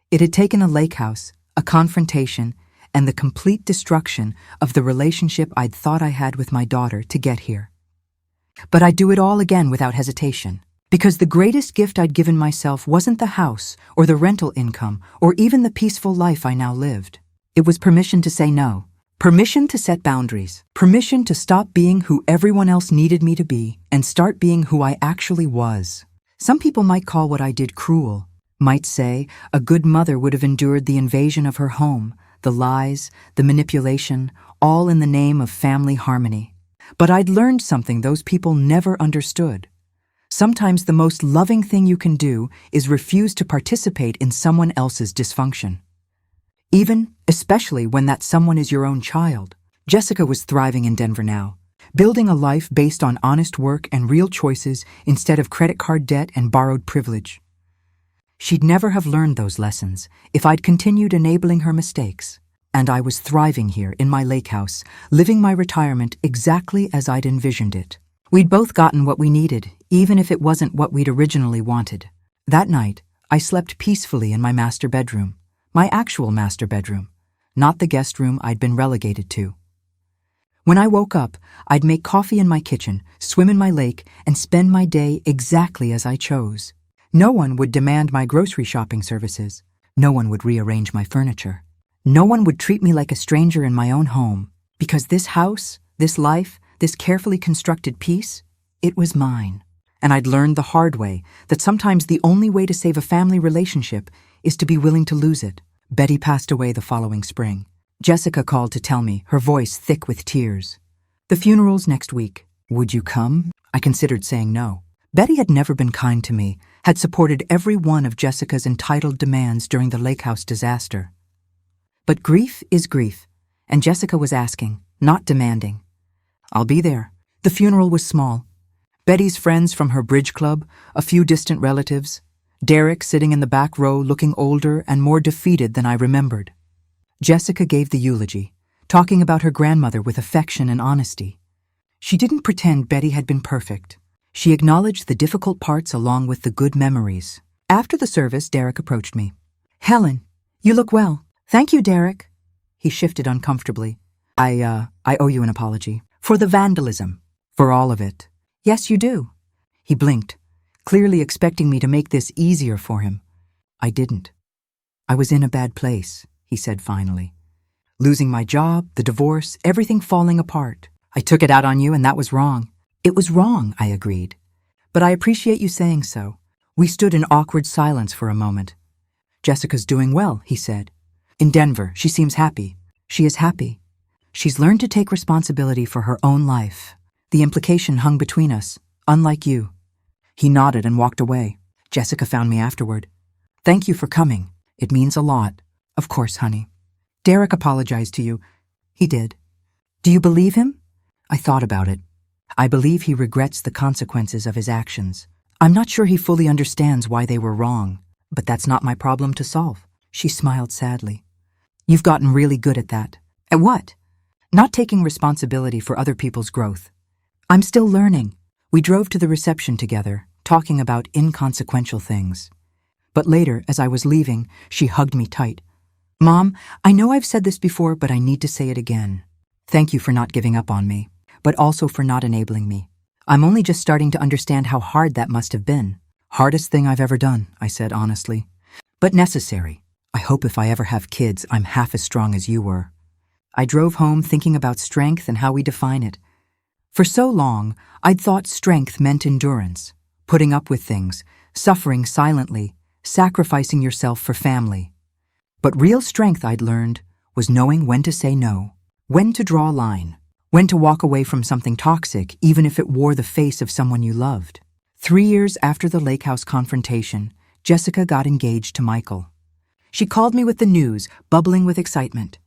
It had taken a Lakehouse, a confrontation, and the complete destruction of the relationship I'd thought I had with my daughter to get here. But I'd do it all again without hesitation, because the greatest gift I'd given myself wasn't the house or the rental income or even the peaceful life I now lived. It was permission to say no. Permission to set boundaries. Permission to stop being who everyone else needed me to be and start being who I actually was. Some people might call what I did cruel, might say a good mother would have endured the invasion of her home, the lies, the manipulation, all in the name of family harmony. But I'd learned something those people never understood. Sometimes the most loving thing you can do is refuse to participate in someone else's dysfunction. Especially when that someone is your own child. Jessica was thriving in Denver now, building a life based on honest work and real choices instead of credit card debt and borrowed privilege. She'd never have learned those lessons if I'd continued enabling her mistakes. And I was thriving here in my Lakehouse, living my retirement exactly as I'd envisioned it. We'd both gotten what we needed, even if it wasn't what we'd originally wanted. That night, I slept peacefully in my master bedroom. My actual master bedroom, not the guest room I'd been relegated to. When I woke up, I'd make coffee in my kitchen, swim in my lake, and spend my day exactly as I chose. No one would demand my grocery shopping services. No one would rearrange my furniture. No one would treat me like a stranger in my own home, because this house, this life, this carefully constructed piece, it was mine. And I'd learned the hard way that sometimes the only way to save a family relationship is to be willing to lose it. Betty passed away the following spring. Jessica called to tell me, her voice thick with tears. "The funeral's next week. Would you come?" I considered saying no. Betty had never been kind to me, had supported every one of Jessica's entitled demands during the Lakehouse disaster. But grief is grief, and Jessica was asking, not demanding. I'll be there. The funeral was small. Betty's friends from her bridge club, a few distant relatives, Derek sitting in the back row looking older and more defeated than I remembered. Jessica gave the eulogy, talking about her grandmother with affection and honesty. She didn't pretend Betty had been perfect. She acknowledged the difficult parts along with the good memories. After the service, Derek approached me. "Helen, you look well." "Thank you, Derek." He shifted uncomfortably. I owe you an apology. For the vandalism. For all of it. "Yes, you do." He blinked, clearly expecting me to make this easier for him. I didn't. "I was in a bad place," he said finally. "Losing my job, the divorce, everything falling apart. I took it out on you and that was wrong." "It was wrong," I agreed. "But I appreciate you saying so." We stood in awkward silence for a moment. "Jessica's doing well," he said. "In Denver, she seems happy." "She is happy. She's learned to take responsibility for her own life." The implication hung between us, unlike you. He nodded and walked away. Jessica found me afterward. "Thank you for coming. It means a lot." "Of course, honey." "Derek apologized to you." "He did." "Do you believe him?" I thought about it. I believe he regrets the consequences of his actions. I'm not sure he fully understands why they were wrong, but that's not my problem to solve. She smiled sadly. "You've gotten really good at that." "At what?" "Not taking responsibility for other people's growth." "I'm still learning." We drove to the reception together, talking about inconsequential things. But later, as I was leaving, she hugged me tight. "Mom, I know I've said this before, but I need to say it again. Thank you for not giving up on me, but also for not enabling me. I'm only just starting to understand how hard that must have been." "Hardest thing I've ever done," I said honestly. "But necessary. I hope if I ever have kids, I'm half as strong as you were." I drove home thinking about strength and how we define it. For so long, I'd thought strength meant endurance, putting up with things, suffering silently, sacrificing yourself for family. But real strength, I'd learned, was knowing when to say no, when to draw a line, when to walk away from something toxic even if it wore the face of someone you loved. 3 years after the Lakehouse confrontation, Jessica got engaged to Michael. She called me with the news, bubbling with excitement.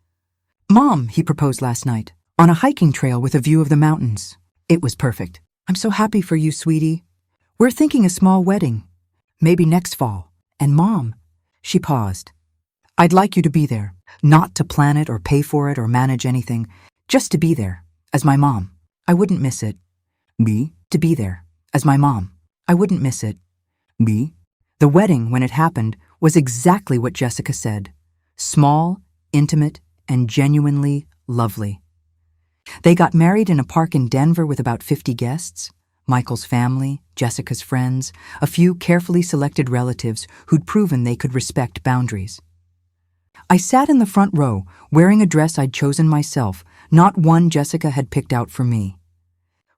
"Mom," he proposed last night, on a hiking trail with a view of the mountains. It was perfect. "I'm so happy for you, sweetie. We're thinking a small wedding. Maybe next fall. And Mom," she paused, "I'd like you to be there, not to plan it or pay for it or manage anything, just to be there, as my mom. I wouldn't miss it." "Me?" "To be there, as my mom. I wouldn't miss it." "Me?" The wedding, when it happened, was exactly what Jessica said. Small, intimate, and genuinely lovely. They got married in a park in Denver with about 50 guests, Michael's family, Jessica's friends, a few carefully selected relatives who'd proven they could respect boundaries. I sat in the front row, wearing a dress I'd chosen myself, not one Jessica had picked out for me.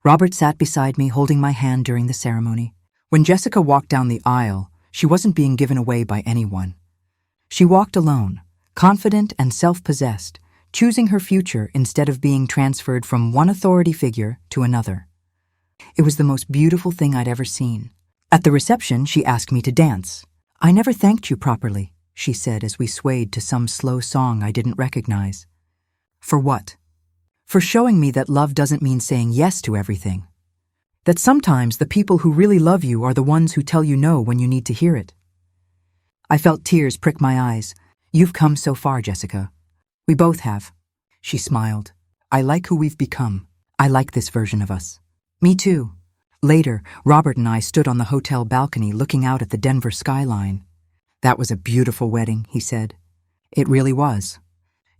Robert sat beside me, holding my hand during the ceremony. When Jessica walked down the aisle, she wasn't being given away by anyone. She walked alone, confident and self-possessed, choosing her future instead of being transferred from one authority figure to another. It was the most beautiful thing I'd ever seen. At the reception, she asked me to dance. "I never thanked you properly," she said as we swayed to some slow song I didn't recognize. "For what?" "For showing me that love doesn't mean saying yes to everything. That sometimes the people who really love you are the ones who tell you no when you need to hear it." I felt tears prick my eyes. "You've come so far, Jessica." "We both have." She smiled. "I like who we've become. I like this version of us." "Me too." Later, Robert and I stood on the hotel balcony looking out at the Denver skyline. "That was a beautiful wedding," he said. "It really was."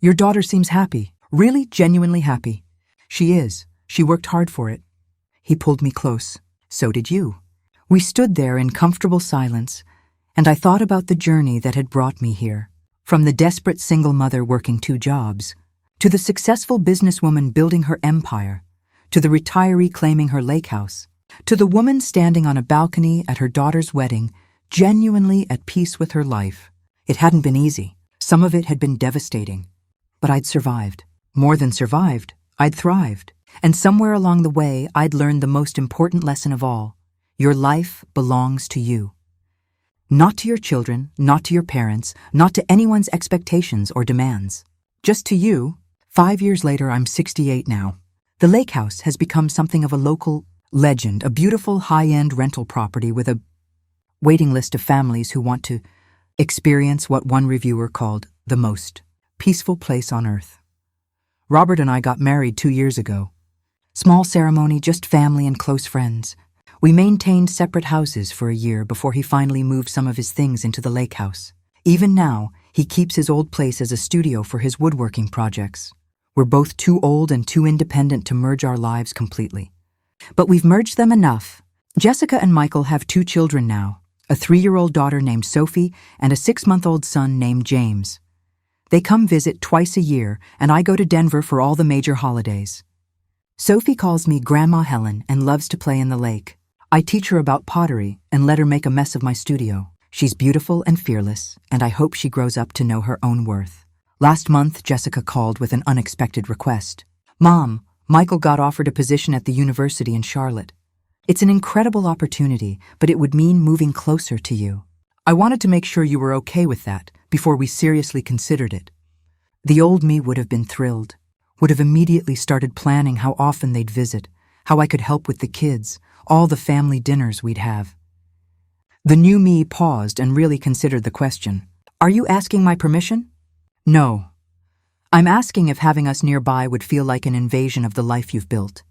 "Your daughter seems happy, really genuinely happy." "She is. She worked hard for it." He pulled me close. "So did you." We stood there in comfortable silence, and I thought about the journey that had brought me here. From the desperate single mother working 2 jobs, to the successful businesswoman building her empire, to the retiree claiming her lake house, to the woman standing on a balcony at her daughter's wedding, genuinely at peace with her life. It hadn't been easy. Some of it had been devastating. But I'd survived. More than survived, I'd thrived. And somewhere along the way, I'd learned the most important lesson of all. Your life belongs to you. Not to your children, not to your parents, not to anyone's expectations or demands. Just to you. 5 years later, I'm 68 now. The Lakehouse has become something of a local legend, a beautiful high-end rental property with a waiting list of families who want to experience what one reviewer called the most peaceful place on earth. Robert and I got married 2 years ago. Small ceremony, just family and close friends. We maintained separate houses for a year before he finally moved some of his things into the Lakehouse. Even now, he keeps his old place as a studio for his woodworking projects. We're both too old and too independent to merge our lives completely. But we've merged them enough. Jessica and Michael have 2 children now, a 3-year-old daughter named Sophie and a 6-month-old son named James. They come visit twice a year, and I go to Denver for all the major holidays. Sophie calls me Grandma Helen and loves to play in the lake. I teach her about pottery and let her make a mess of my studio. She's beautiful and fearless, and I hope she grows up to know her own worth. Last month, Jessica called with an unexpected request. Mom, Michael got offered a position at the university in Charlotte. It's an incredible opportunity, but it would mean moving closer to you. I wanted to make sure you were okay with that before we seriously considered it. The old me would have been thrilled, would have immediately started planning how often they'd visit, how I could help with the kids, all the family dinners we'd have. The new me paused and really considered the question. Are you asking my permission? No. I'm asking if having us nearby would feel like an invasion of the life you've built.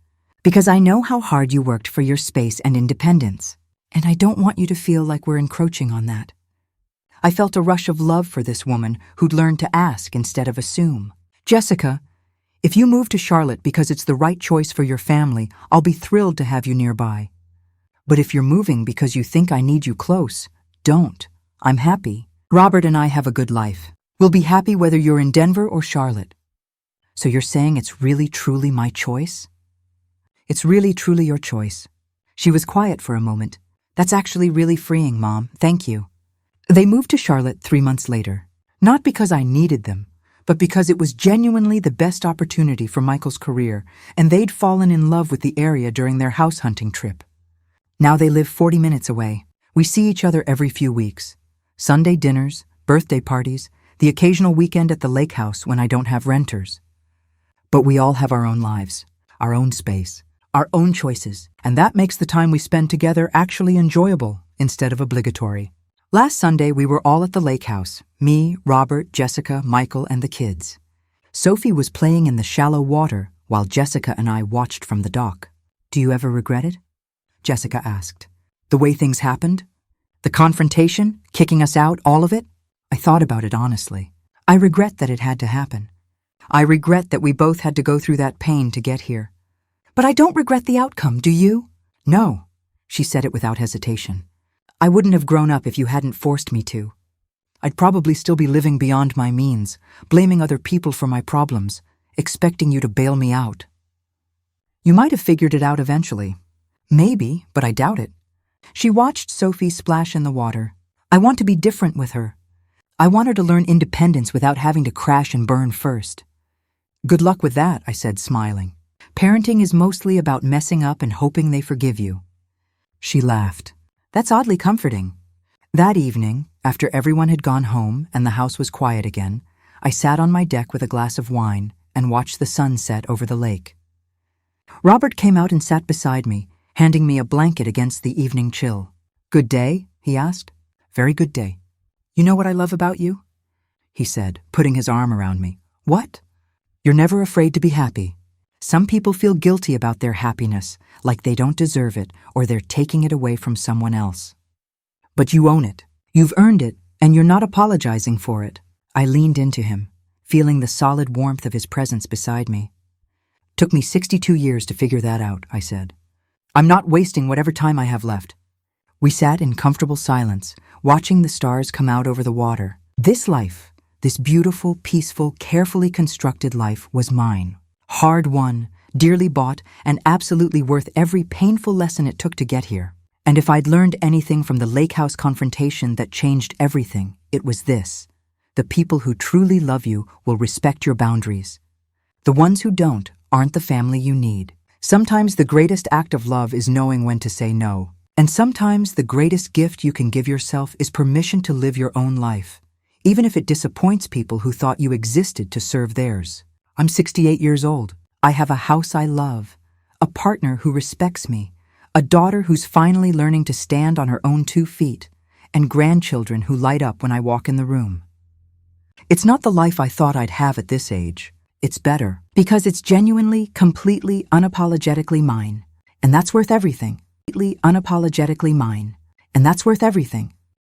Because I know how hard you worked for your space and independence, and I don't want you to feel like we're encroaching on that. I felt a rush of love for this woman who'd learned to ask instead of assume. Jessica, if you move to Charlotte because it's the right choice for your family, I'll be thrilled to have you nearby. But if you're moving because you think I need you close, don't. I'm happy. Robert and I have a good life. We'll be happy whether you're in Denver or Charlotte. So you're saying it's really truly my choice? It's really truly your choice. She was quiet for a moment. That's actually really freeing, Mom. Thank you. They moved to Charlotte 3 months later. Not because I needed them, but because it was genuinely the best opportunity for Michael's career, and they'd fallen in love with the area during their house hunting trip. Now they live 40 minutes away. We see each other every few weeks. Sunday dinners, birthday parties, the occasional weekend at the Lakehouse when I don't have renters. But we all have our own lives, our own space, our own choices, and that makes the time we spend together actually enjoyable instead of obligatory. Last Sunday, we were all at the Lakehouse, me, Robert, Jessica, Michael, and the kids. Sophie was playing in the shallow water while Jessica and I watched from the dock. Do you ever regret it? Jessica asked. The way things happened? The confrontation, kicking us out, all of it? I thought about it honestly. I regret that it had to happen. I regret that we both had to go through that pain to get here. But I don't regret the outcome, do you? No, she said it without hesitation. I wouldn't have grown up if you hadn't forced me to. I'd probably still be living beyond my means, blaming other people for my problems, expecting you to bail me out. You might have figured it out eventually. Maybe, but I doubt it. She watched Sophie splash in the water. I want to be different with her. I want her to learn independence without having to crash and burn first. Good luck with that, I said, smiling. Parenting is mostly about messing up and hoping they forgive you. She laughed. That's oddly comforting. That evening, after everyone had gone home and the house was quiet again, I sat on my deck with a glass of wine and watched the sun set over the lake. Robert came out and sat beside me, handing me a blanket against the evening chill. Good day? He asked. Very good day. You know what I love about you? He said, putting his arm around me. What? You're never afraid to be happy. Some people feel guilty about their happiness, like they don't deserve it or they're taking it away from someone else. But you own it. You've earned it, and you're not apologizing for it. I leaned into him, feeling the solid warmth of his presence beside me. Took me 62 years to figure that out, I said. I'm not wasting whatever time I have left. We sat in comfortable silence, watching the stars come out over the water. This life, this beautiful, peaceful, carefully constructed life was mine. Hard won, dearly bought, and absolutely worth every painful lesson it took to get here. And if I'd learned anything from the Lakehouse confrontation that changed everything, it was this. The people who truly love you will respect your boundaries. The ones who don't aren't the family you need. Sometimes the greatest act of love is knowing when to say no. And sometimes the greatest gift you can give yourself is permission to live your own life, even if it disappoints people who thought you existed to serve theirs. I'm 68 years old. I have a house I love, a partner who respects me, a daughter who's finally learning to stand on her own 2 feet, and grandchildren who light up when I walk in the room. It's not the life I thought I'd have at this age. It's better, because it's genuinely, completely, unapologetically mine. And that's worth everything. Completely, unapologetically mine. And that's worth everything.